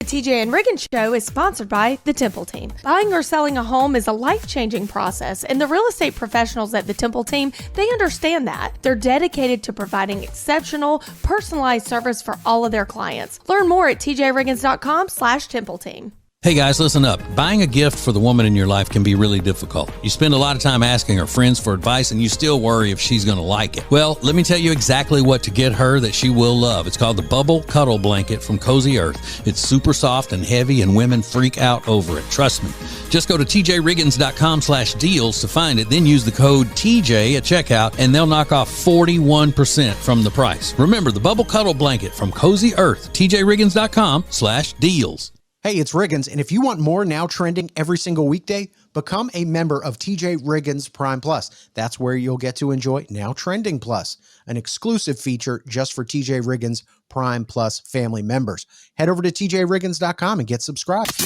The TJ and Riggins Show is sponsored by the Temple Team. Buying or selling a home is a life-changing process, and the real estate professionals at the Temple Team, they understand that. They're dedicated to providing exceptional, personalized service for all of their clients. Learn more at tjriggins.com/Temple Team. Hey guys, listen up. Buying a gift for the woman in your life can be really difficult. You spend a lot of time asking her friends for advice, and you still worry if she's going to like it. Well, let me tell you exactly what to get her that she will love. It's called the Bubble Cuddle Blanket from Cozy Earth. It's super soft and heavy, and women freak out over it. Trust me. Just go to tjriggins.com/deals to find it. Then use the code TJ at checkout, and they'll knock off 41% from the price. Remember, the Bubble Cuddle Blanket from Cozy Earth. tjriggins.com/deals. Hey, it's Riggins, and if you want more Now Trending every single weekday, become a member of TJ Riggins Prime Plus. That's where you'll get to enjoy Now Trending Plus, an exclusive feature just for TJ Riggins Prime Plus family members. Head over to tjriggins.com and get subscribed.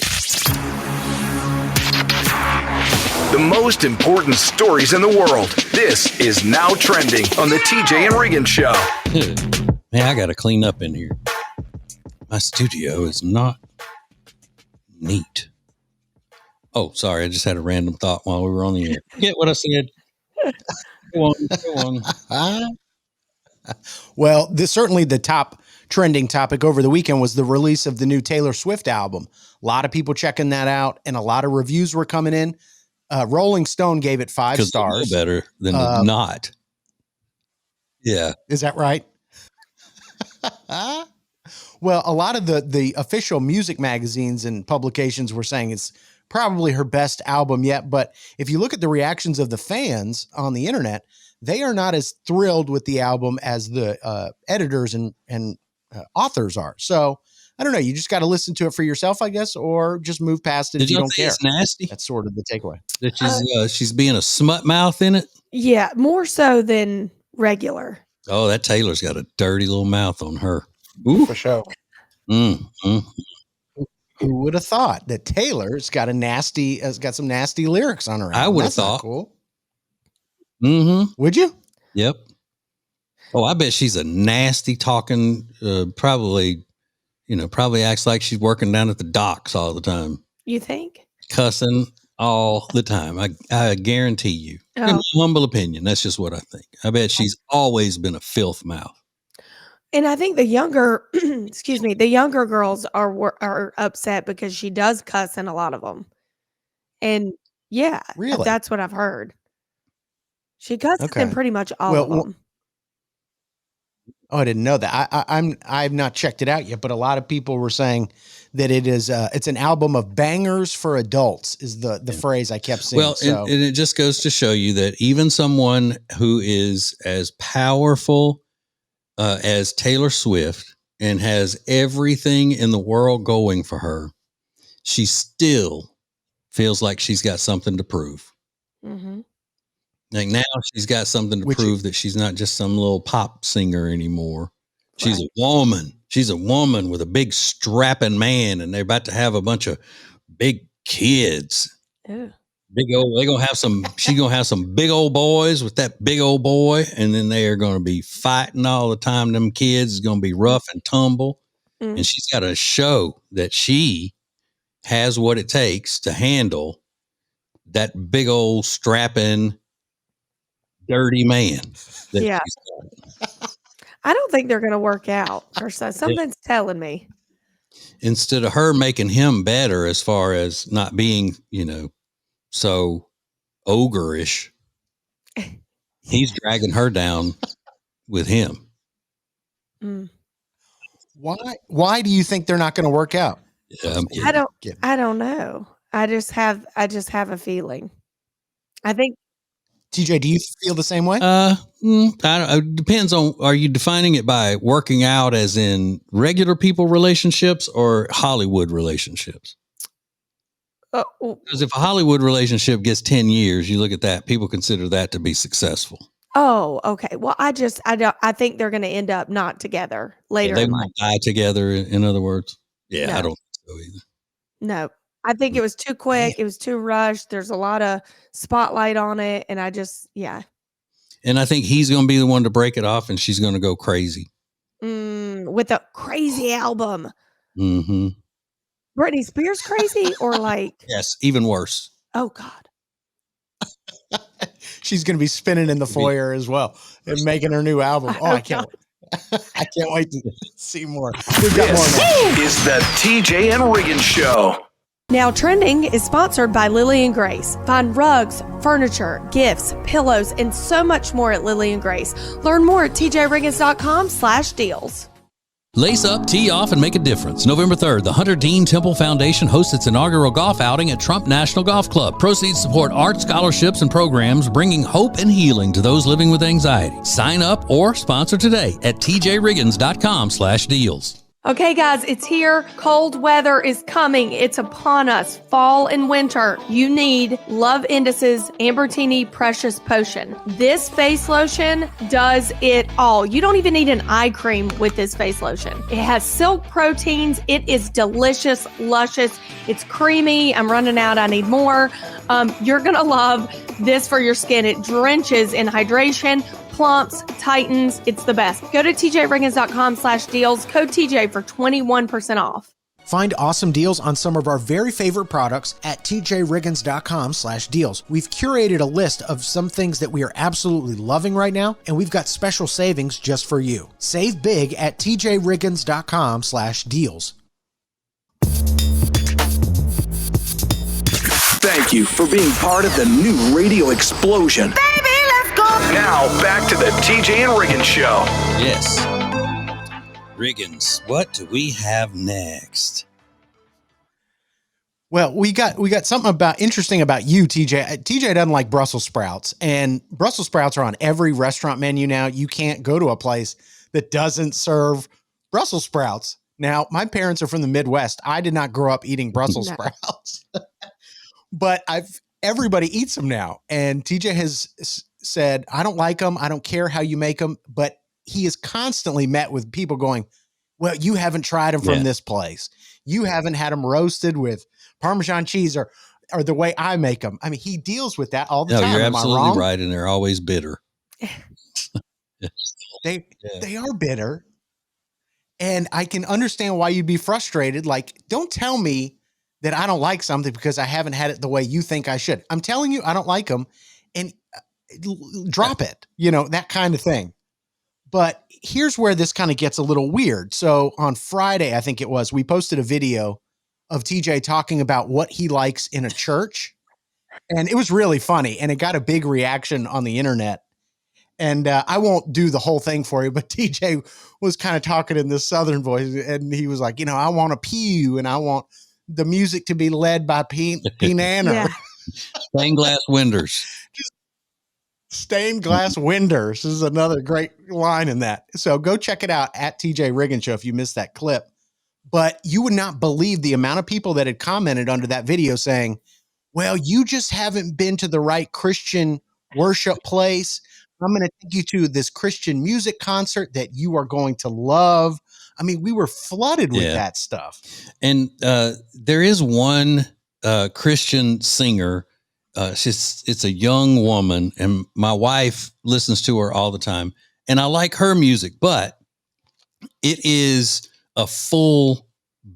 The most important stories in the world. This is Now Trending on the TJ and Riggins Show. Man, I got to clean up in here. My studio is not neat. Oh, sorry. I just had a random thought while we were on the air. Get what I said. Go on. Well, certainly the top trending topic over the weekend was the release of the new Taylor Swift album. A lot of people checking that out, and a lot of reviews were coming in. Rolling Stone gave it 5 stars. Better than not. Yeah. Is that right? Well, a lot of the official music magazines and publications were saying it's probably her best album yet. But if you look at the reactions of the fans on the internet, they are not as thrilled with the album as the editors and authors are. So I don't know. You just got to listen to it for yourself, I guess, or just move past it if you don't care. It's nasty. That's sort of the takeaway. That she's being a smut mouth in it. Yeah, more so than regular. Oh, that Taylor's got a dirty little mouth on her. Ooh, for sure. Who would have thought that Taylor's got some nasty lyrics on her album? I would have thought. Cool. Mm-hmm. Would you? Yep. Oh, I bet she's a nasty talking. Probably acts like she's working down at the docks all the time. You think? Cussing all the time. I guarantee you. In my humble opinion, that's just what I think. I bet she's always been a filth mouth. And I think the younger, excuse me, the younger girls are upset because she does cuss in a lot of them. And yeah, Really? that's what I've heard. She cusses in Okay. pretty much all Well, of them. Oh, I didn't know that. I've not checked it out yet, but a lot of people were saying that it's an album of bangers for adults is the phrase I kept seeing. Well, So and it just goes to show you that even someone who is as powerful as Taylor Swift and has everything in the world going for her, she still feels like she's got something to prove. Mm-hmm. Like now she's got something to Which- prove that she's not just some little pop singer anymore. She's Right. a woman. She's a woman with a big strapping man, and they're about to have a bunch of big kids. Ew. Big old, they're gonna have some. She's gonna have some big old boys with that big old boy, and then they are gonna be fighting all the time. Them kids is gonna be rough and tumble, Mm. and she's got to show that she has what it takes to handle that big old strapping, dirty man. That Yeah. she's got. I don't think they're going to work out, or so. Something's telling me. Instead of her making him better as far as not being, so ogre-ish, he's dragging her down with him. Mm. why do you think they're not going to work out? Yeah, I'm kidding. I don't know. I just have a feeling. I think TJ, do you feel the same way? I don't, it depends on, are you defining it by working out as in regular people relationships or Hollywood relationships? Because if a Hollywood relationship gets 10 years, you look at that, people consider that to be successful. Oh, okay. Well, I think they're going to end up not together later. They in life. won't die together, in other words. Yeah, No. I don't think so either. No, I think it was too quick. It was too rushed. There's a lot of spotlight on it. And yeah. And I think he's going to be the one to break it off, and she's going to go crazy. With a crazy album. Mm-hmm. Britney Spears crazy or like? Yes, even worse. Oh, God. She's going to be spinning in the foyer as well and making her new album. Oh, I can't wait to see more. We've got more now. This is the TJ and Riggins Show. Now Trending is sponsored by Lily and Grace. Find rugs, furniture, gifts, pillows, and so much more at Lily and Grace. Learn more at tjriggins.com/deals. Lace up, tee off, and make a difference. November 3rd, the Hunter Dean Temple Foundation hosts its inaugural golf outing at Trump National Golf Club. Proceeds support art, scholarships, and programs bringing hope and healing to those living with anxiety. Sign up or sponsor today at tjriggins.com/deals. Okay, guys, it's here. Cold weather is coming. It's upon us. Fall and winter. You need Love Indus's Ambertini Precious Potion. This face lotion does it all. You don't even need an eye cream with this face lotion. It has silk proteins. It is delicious, luscious. It's creamy. I'm running out. I need more. You're going to love this for your skin. It drenches in hydration, plumps, tightens. It's the best. Go to tjriggins.com/deals. Code TJ for 21% off. Find awesome deals on some of our very favorite products at tjriggins.com/deals. We've curated a list of some things that we are absolutely loving right now, and we've got special savings just for you. Save big at tjriggins.com/deals. Thank you for being part of the new radio explosion. Baby, let's go. Now, back to the TJ and Riggins Show. Yes. Riggins, what do we have next? Well, we got something interesting about you, TJ. TJ doesn't like Brussels sprouts, and Brussels sprouts are on every restaurant menu now. You can't go to a place that doesn't serve Brussels sprouts. Now, my parents are from the Midwest. I did not grow up eating Brussels sprouts, but everybody eats them now. And TJ has said, I don't like them. I don't care how you make them, but he is constantly met with people going, well, you haven't tried them from this place. You haven't had them roasted with Parmesan cheese or the way I make them. I mean, he deals with that all the time. You're Am I absolutely wrong? right. And they're always bitter. They are bitter. And I can understand why you'd be frustrated. Like, don't tell me that I don't like something because I haven't had it the way you think I should. I'm telling you, I don't like them, and drop it, that kind of thing. But here's where this kind of gets a little weird. So on Friday, I think it was, we posted a video of TJ talking about what he likes in a church. And it was really funny. And it got a big reaction on the internet. And I won't do the whole thing for you, but TJ was kind of talking in this Southern voice. And he was like, I want a pew and I want the music to be led by P-Nanner. Yeah. Stained glass windows. Stained glass windows is another great line in that. So go check it out at TJ Riggins Show if you missed that clip. But you would not believe the amount of people that had commented under that video saying, well, you just haven't been to the right Christian worship place. I'm going to take you to this Christian music concert that you are going to love. I mean, we were flooded with that stuff. And there is one Christian singer. It's a young woman, and my wife listens to her all the time. And I like her music, but it is a full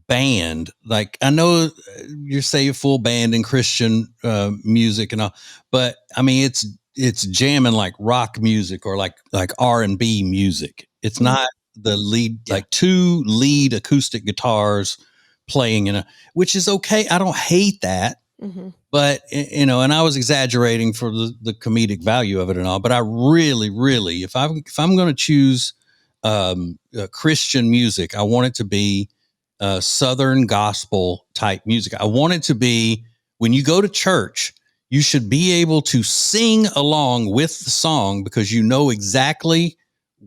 band. Like, I know you say a full band in Christian music and all, but I mean, it's jamming like rock music or like R&B music. It's not the lead, like two lead acoustic guitars playing which is okay. I don't hate that. Mm-hmm. But, and I was exaggerating for the comedic value of it and all, but I really, really, if I'm going to choose Christian music, I want it to be Southern gospel type music. I want it to be, when you go to church, you should be able to sing along with the song because you know exactly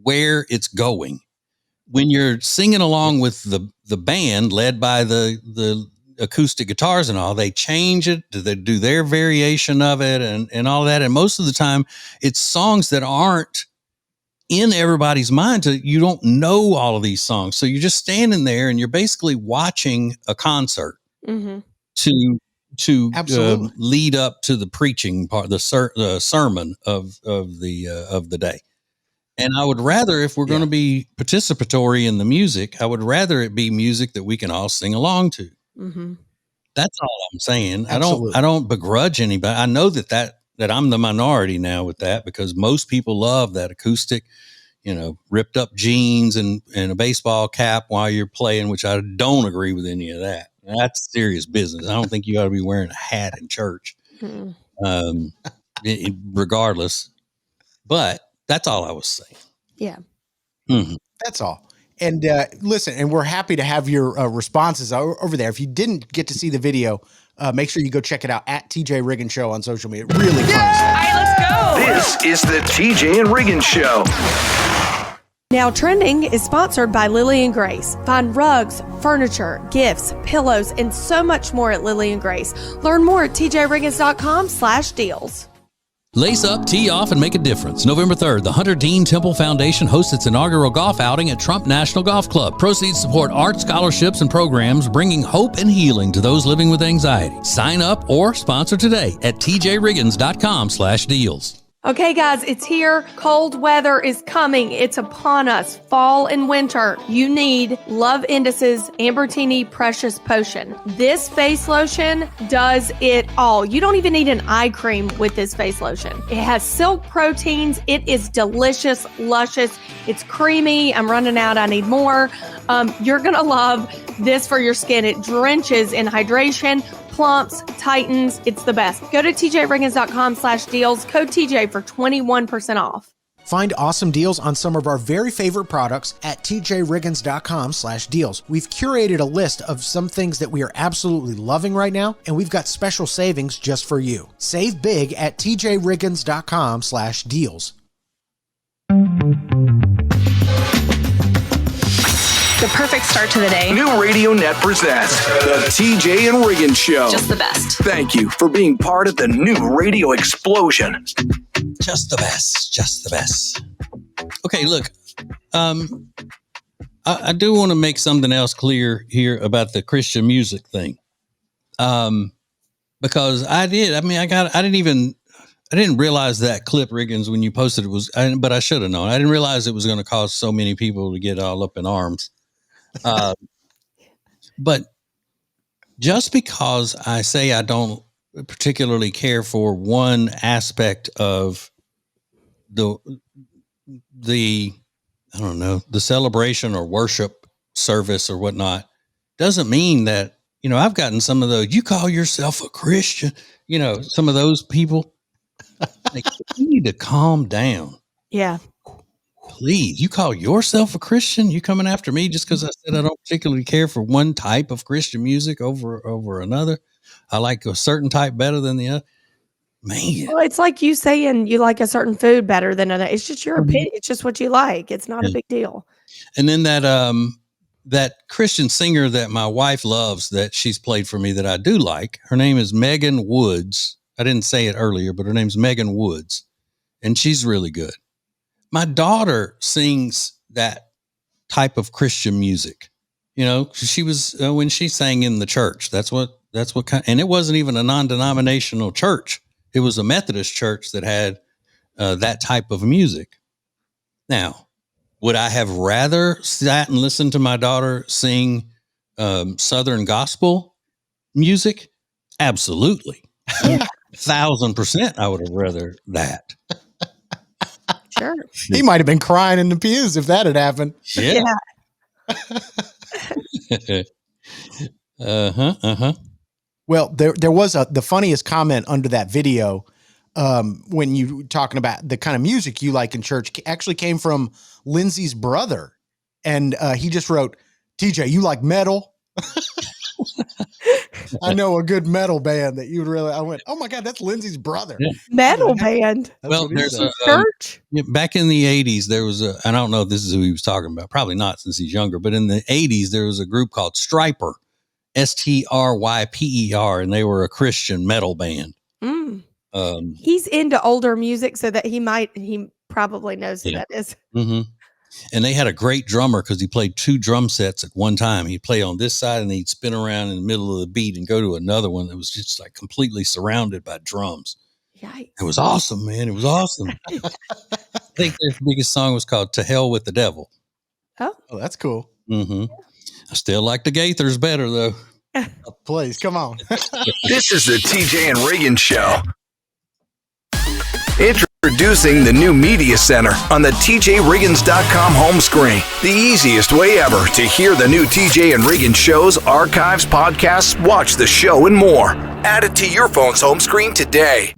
where it's going. When you're singing along with the band led by the acoustic guitars and all, they change it, they do their variation of it and all that. And most of the time it's songs that aren't in everybody's mind. You don't know all of these songs. So you're just standing there and you're basically watching a concert to lead up to the preaching part, the sermon of the day. And I would rather, if we're going to be participatory in the music, I would rather it be music that we can all sing along to. Mm-hmm. That's all I'm saying. Absolutely. I don't begrudge anybody. I know that I'm the minority now with that, because most people love that acoustic, ripped up jeans and a baseball cap while you're playing, which I don't agree with any of that. That's serious business. I don't think you ought to be wearing a hat in church, regardless. But that's all I was saying. Yeah. Mm-hmm. That's all. And listen, and we're happy to have your responses over there. If you didn't get to see the video, make sure you go check it out at TJ Riggins Show on social media. Really fun stuff. All right, let's go. This is the TJ and Riggins Show. Now Trending is sponsored by Lily and Grace. Find rugs, furniture, gifts, pillows, and so much more at Lily and Grace. Learn more at tjriggins.com/deals. Lace up, tee off, and make a difference. November 3rd, the Hunter Dean Temple Foundation hosts its inaugural golf outing at Trump National Golf Club. Proceeds support art, scholarships, and programs bringing hope and healing to those living with anxiety. Sign up or sponsor today at tjriggins.com/deals. Okay, guys, it's here. Cold weather is coming. It's upon us. Fall and winter. You need Love Indus's Ambertini Precious Potion. This face lotion does it all. You don't even need an eye cream with this face lotion. It has silk proteins. It is delicious, luscious. It's creamy. I'm running out. I need more. You're going to love this for your skin. It drenches in hydration, plumps, tightens. It's the best. Go to tjriggins.com/deals. Code TJ for 21% off. Find awesome deals on some of our very favorite products at tjriggins.com/deals. We've curated a list of some things that we are absolutely loving right now, and we've got special savings just for you. Save big at tjriggins.com/deals. The perfect start to the day. New Radio Net presents the TJ and Riggins Show. Just the best. Thank you for being part of the new radio explosion. Just the best. Just the best. Okay, look, I do want to make something else clear here about the Christian music thing. Because I didn't realize that clip, Riggins, when you posted it but I should have known. I didn't realize it was going to cause so many people to get all up in arms. But just because I say I don't particularly care for one aspect of the I don't know, the celebration or worship service or whatnot, doesn't mean that, I've gotten some of those, you call yourself a Christian, some of those people, like, you need to calm down. Yeah. Please, you call yourself a Christian? You coming after me just because I said I don't particularly care for one type of Christian music over another? I like a certain type better than the other. Man. Well, it's like you saying you like a certain food better than another. It's just your opinion. It's just what you like. It's not a big deal. And then that Christian singer that my wife loves that she's played for me that I do like, her name is Megan Woods. I didn't say it earlier, but her name's Megan Woods, and she's really good. My daughter sings that type of Christian music. She was when she sang in the church. That's what kind. And it wasn't even a non-denominational church. It was a Methodist church that had that type of music. Now, would I have rather sat and listened to my daughter sing Southern gospel music? Absolutely. 1,000% I would have rather that. Sure. He might have been crying in the pews if that had happened. Yeah. Uh-huh. Well, there was the funniest comment under that video when you talking about the kind of music you like in church actually came from Lindsay's brother. And he just wrote, TJ, you like metal? I know a good metal band that you would really, I went, oh my God, that's Lindsay's brother. Yeah. Metal band. Well, there's a church. back in the 80s, there was I don't know if this is who he was talking about, probably not since he's younger, but in the 80s, there was a group called Stryper, Stryper, and they were a Christian metal band. He's into older music, so that he probably knows who that is. Mm-hmm. And they had a great drummer because he played 2 drum sets at one time. He'd play on this side and he'd spin around in the middle of the beat and go to another one that was just like completely surrounded by drums. Yikes. It was awesome, man. It was awesome. I think their biggest song was called To Hell with the Devil. Oh, that's cool. Mm-hmm. I still like the Gaithers better, though. Please, come on. This is the TJ and Riggins Show. Introducing the new Media Center on the TJRiggins.com home screen. The easiest way ever to hear the new TJ and Riggins shows, archives, podcasts, watch the show, and more. Add it to your phone's home screen today.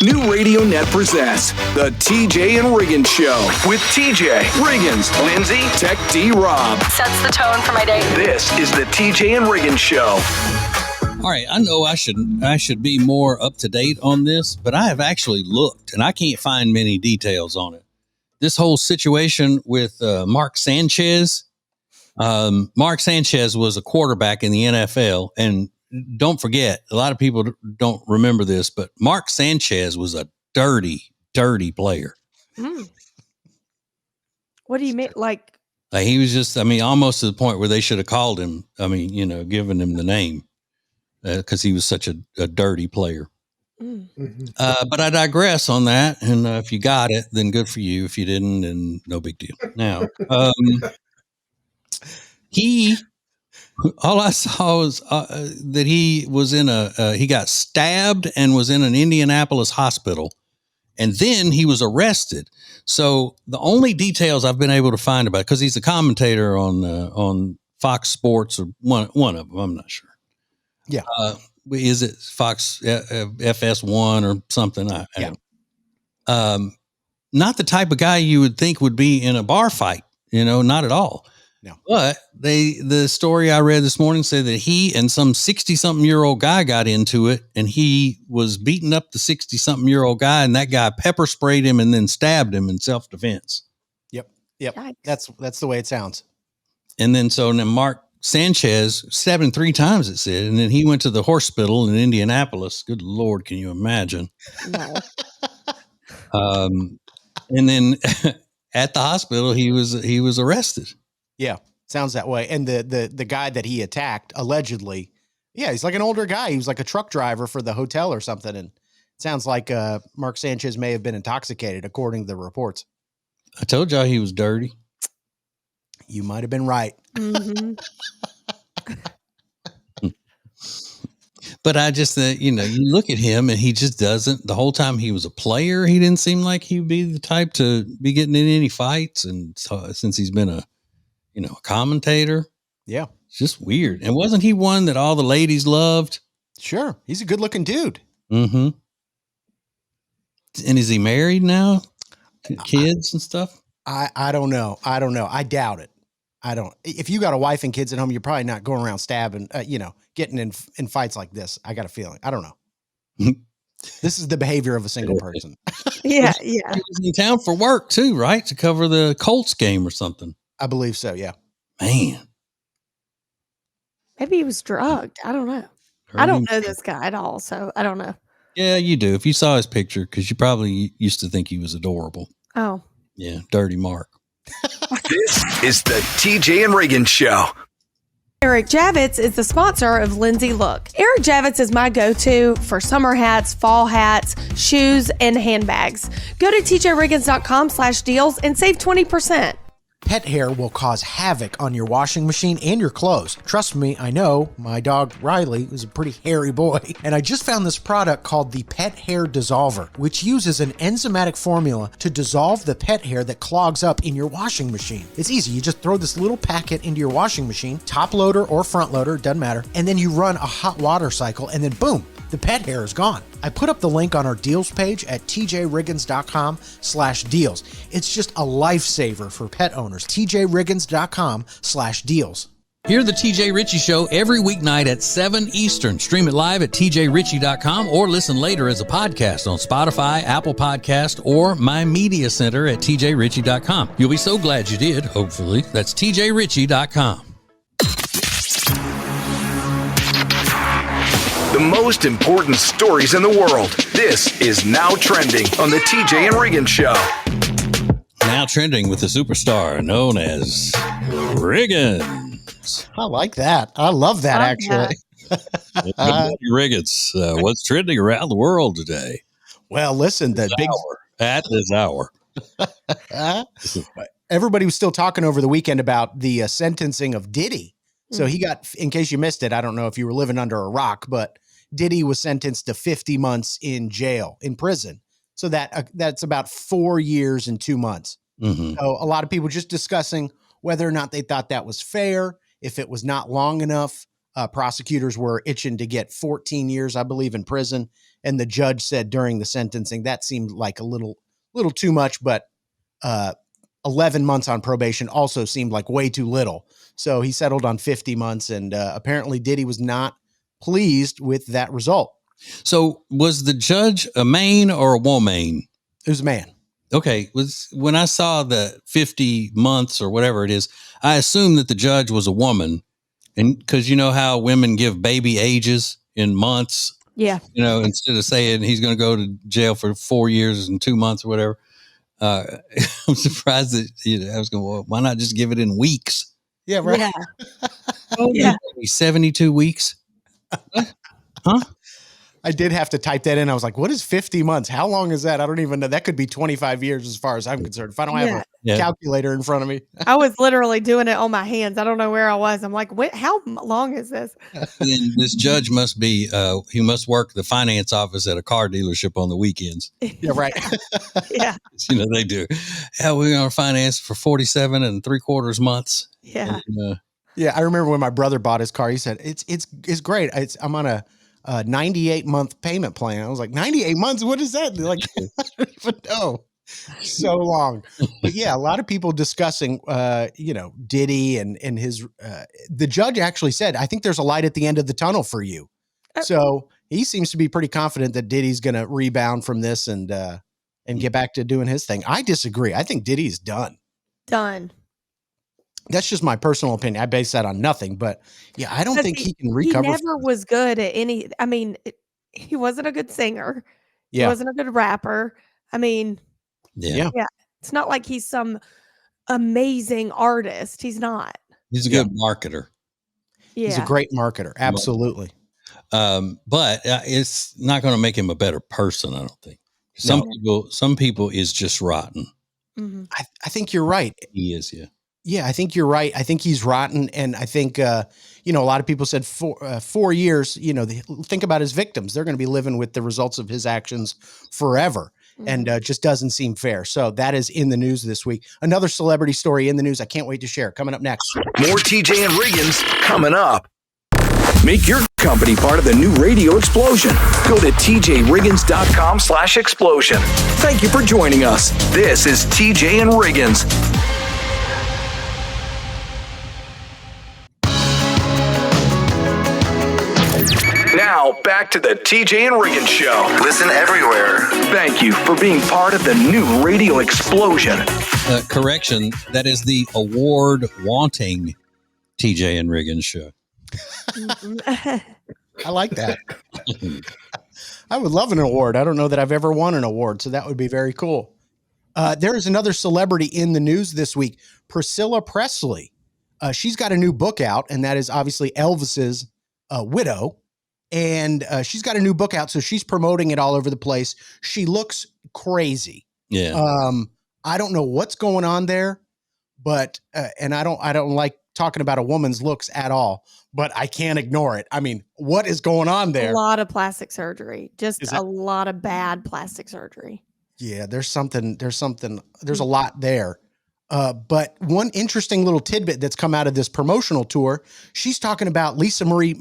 New Radio Net presents the TJ and Riggins Show with TJ, Riggins, Lindsay, Tech D Rob. Sets the tone for my day. This is the TJ and Riggins Show. All right, I know I should be more up to date on this, but I have actually looked and I can't find many details on it. This whole situation with Mark Sanchez. Mark Sanchez was a quarterback in the NFL, and don't forget, a lot of people don't remember this, but Mark Sanchez was a dirty, dirty player. What do you mean? Like he was just, almost to the point where they should have called him. Given him the name. Because he was such a dirty player. But I digress on that. And if you got it, then good for you. If you didn't, then no big deal. Now, all I saw was that he was he got stabbed and was in an Indianapolis hospital. And then he was arrested. So the only details I've been able to find about it, because he's a commentator on Fox Sports or one of them, I'm not sure. Yeah. Is it Fox FS1 or something? I don't. Not the type of guy you would think would be in a bar fight, not at all. No. But the story I read this morning said that he and some 60-something-year-old guy got into it, and he was beating up the 60-something-year-old guy, and that guy pepper sprayed him and then stabbed him in self-defense. Yep. Yikes. That's the way it sounds. And then Mark Sanchez stabbed him 3 times, it said, and then he went to the hospital in Indianapolis. Good Lord, can you imagine? No. And then at the hospital, he was arrested. Yeah, sounds that way. And the guy that he attacked, allegedly, he's like an older guy. He was like a truck driver for the hotel or something. And it sounds like Mark Sanchez may have been intoxicated, according to the reports. I told y'all he was dirty. You might have been right. Mm-hmm. But I just, you look at him and he just doesn't. The whole time he was a player, he didn't seem like he'd be the type to be getting in any fights. And so, since he's been a commentator, Yeah, it's just weird. And wasn't he one that all the ladies loved? sure. He's a good looking dude. Mm-hmm. And is he married now? Kids and stuff? I don't know. I doubt it. I don't. If you got a wife and kids at home, you're probably not going around stabbing, getting in fights like this. I got a feeling. I don't know. This is the behavior of a single person. Yeah. He was in town for work too, right? To cover the Colts game or something. I believe so. Yeah. Man. Maybe he was drugged. I don't know. I don't know this guy at all, so I don't know. Yeah, you do. If you saw his picture, because you probably used to think he was adorable. Oh. Yeah, Dirty Mark. This is the TJ and Riggins Show. Eric Javits is the sponsor of Lindsay Look. Eric Javits is my go-to for summer hats, fall hats, shoes, and handbags. Go to tjriggins.com/deals and save 20%. Pet hair will cause havoc on your washing machine and your clothes. Trust me, I know. My dog Riley is a pretty hairy boy. And I just found this product called the Pet Hair Dissolver, which uses an enzymatic formula to dissolve the pet hair that clogs up in your washing machine. It's easy. You just throw this little packet into your washing machine, top loader or front loader, doesn't matter. And then you run a hot water cycle and then boom, the pet hair is gone. I put up the link on our deals page at tjriggins.com/deals. It's just a lifesaver for pet owners. tjriggins.com/deals. Hear the TJ Ritchie Show every weeknight at 7 Eastern. Stream it live at tjritchie.com or listen later as a podcast on Spotify, Apple Podcast, or My Media Center at tjritchie.com. You'll be so glad you did, hopefully. That's tjritchie.com. The most important stories in the world. This is Now Trending on the TJ and Riggins Show. Now trending with the superstar known as Riggins. I like that. I love that, actually. Riggins, what's trending around the world today? Well, listen, the big At this hour. everybody was still talking over the weekend about the sentencing of Diddy. So he got, in case you missed it, I don't know if you were living under a rock, but Diddy was sentenced to 50 months in prison. So that's about 4 years and 2 months. Mm-hmm. So a lot of people just discussing whether or not they thought that was fair, if it was not long enough. Prosecutors were itching to get 14 years, I believe, in prison. And the judge said during the sentencing, that seemed like a little too much, but 11 months on probation also seemed like way too little. So he settled on 50 months, and apparently Diddy was not pleased with that result. So was the judge a man or a woman? It was a man. Okay. When I saw the 50 months or whatever it is, I assumed that the judge was a woman. And because you know how women give baby ages in months, Yeah. Instead of saying he's going to go to jail for 4 years and 2 months or whatever. I'm surprised that I was going, well, why not just give it in weeks? Yeah, right. Yeah. Yeah. 72 weeks. Huh? I did have to type that in. I was like, what is 50 months? How long is that? I don't even know. That could be 25 years as far as I'm concerned. If I don't have a calculator in front of me. I was literally doing it on my hands. I don't know where I was. I'm like, how long is this? And this judge must be, he must work the finance office at a car dealership on the weekends. Yeah, right. Yeah. They do. Yeah, we're going to finance for 47 3/4 months. Yeah. And, Yeah, I remember when my brother bought his car, he said, it's great. I'm on a 98-month payment plan. I was like, 98 months? What is that? They're like, I don't even know. So long. But yeah, a lot of people discussing, Diddy and his, the judge actually said, I think there's a light at the end of the tunnel for you. So he seems to be pretty confident that Diddy's going to rebound from this and get back to doing his thing. I disagree. I think Diddy's done. Done. That's just my personal opinion. I base that on nothing, but yeah, I don't think he can recover. He never was good at any. I mean, he wasn't a good singer. Yeah. He wasn't a good rapper. I mean, yeah. It's not like he's some amazing artist. He's not. He's a good marketer. Yeah. He's a great marketer. Absolutely. But it's not going to make him a better person, I don't think. Some people is just rotten. Mm-hmm. I think you're right. He is, yeah. Yeah, I think you're right. I think he's rotten. And I think, a lot of people said 4 years, think about his victims. They're going to be living with the results of his actions forever. And just doesn't seem fair. So that is in the news this week. Another celebrity story in the news I can't wait to share. Coming up next. More TJ and Riggins coming up. Make your company part of the new radio explosion. Go to tjriggins.com/explosion. Thank you for joining us. This is TJ and Riggins. Now, back to the TJ and Riggins Show. Listen everywhere. Thank you for being part of the new radio explosion. Correction, that is the award-wanting TJ and Riggins Show. I like that. I would love an award. I don't know that I've ever won an award, so that would be very cool. There is another celebrity in the news this week, Priscilla Presley. She's got a new book out, and that is obviously Elvis's widow. And she's got a new book out, so she's promoting it all over the place. She looks crazy. Yeah. I don't know what's going on there, but and I don't like talking about a woman's looks at all, but I can't ignore it. I mean, what is going on there? A lot of plastic surgery, just a lot of bad plastic surgery. Yeah, there's a lot there. But one interesting little tidbit that's come out of this promotional tour, she's talking about Lisa Marie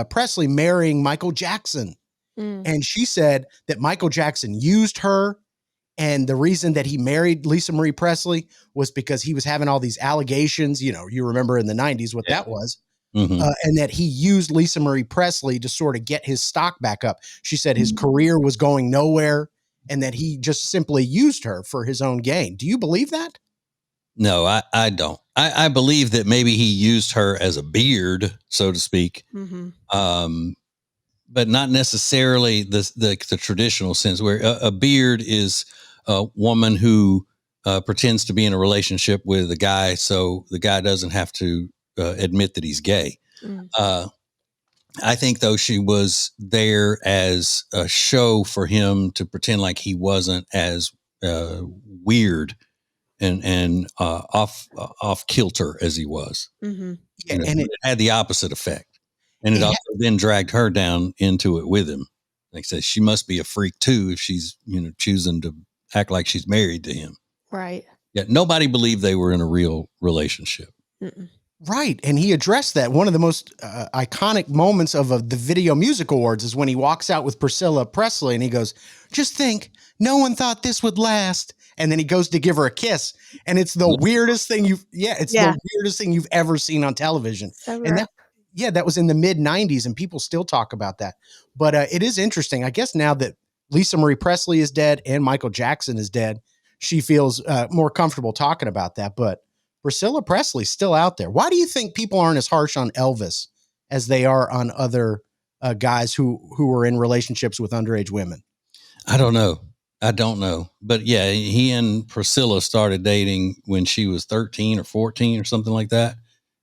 Presley marrying Michael Jackson. And she said that Michael Jackson used her. And the reason that he married Lisa Marie Presley was because he was having all these allegations. You remember in the 90s what that was. Mm-hmm. And that he used Lisa Marie Presley to sort of get his stock back up. She said his career was going nowhere and that he just simply used her for his own gain. Do you believe that? No, I don't. I believe that maybe he used her as a beard, so to speak, but not necessarily the traditional sense where a beard is a woman who pretends to be in a relationship with a guy, so the guy doesn't have to admit that he's gay. I think, though, she was there as a show for him to pretend like he wasn't as weird and off kilter as he was. Yeah, and it had the opposite effect. And it also then dragged her down into it with him. Like I said, she must be a freak too if she's, choosing to act like she's married to him. Right. Yeah. Nobody believed they were in a real relationship. Right. And he addressed that. One of the most iconic moments of the Video Music Awards is when he walks out with Priscilla Presley and he goes, "Just think, no one thought this would last." And then he goes to give her a kiss. And it's the weirdest thing the weirdest thing you've ever seen on television. So and that was in the mid 90s and people still talk about that. But it is interesting. I guess now that Lisa Marie Presley is dead and Michael Jackson is dead, she feels more comfortable talking about that. But Priscilla Presley's still out there. Why do you think people aren't as harsh on Elvis as they are on other guys who were in relationships with underage women? I don't know. But yeah, he and Priscilla started dating when she was 13 or 14 or something like that.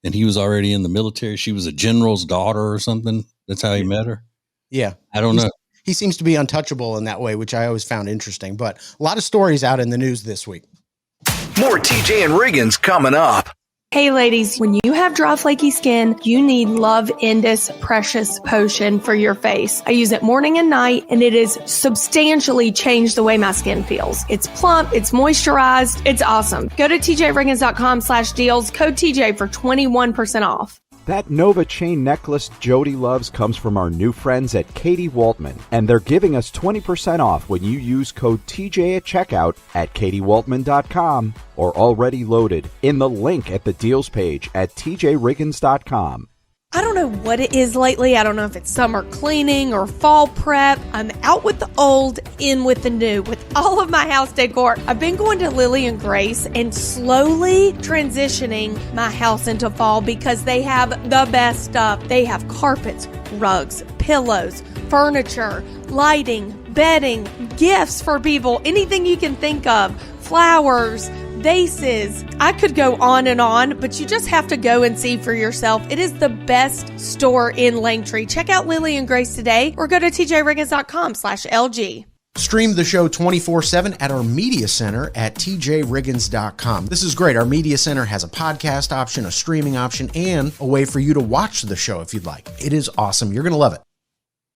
And he was already in the military. She was a general's daughter or something. That's how he met her. Yeah. I don't know. He seems to be untouchable in that way, which I always found interesting. But a lot of stories out in the news this week. More TJ and Riggins coming up. Hey ladies, when you have dry, flaky skin, you need Love Indus Precious Potion for your face. I use it morning and night, and it has substantially changed the way my skin feels. It's plump, it's moisturized, it's awesome. Go to tjriggins.com/deals, code TJ for 21% off. That Nova chain necklace Jody loves comes from our new friends at Katie Waltman, and they're giving us 20% off when you use code TJ at checkout at katiewaltman.com or already loaded in the link at the deals page at tjriggins.com. I don't know what it is lately. I don't know if it's summer cleaning or fall prep. I'm out with the old, in with the new. With all of my house decor, I've been going to Lily and Grace and slowly transitioning my house into fall because they have the best stuff. They have carpets, rugs, pillows, furniture, lighting, bedding, gifts for people, anything you can think of, flowers, vases. I could go on, but you just have to go and see for yourself. It is the best store in Langtree. Check out Lily and Grace today or go to tjriggins.com/LG. Stream the show 24/7 at our media center at tjriggins.com. This is great. Our media center has a podcast option, a streaming option, and a way for you to watch the show if you'd like. It is awesome. You're going to love it.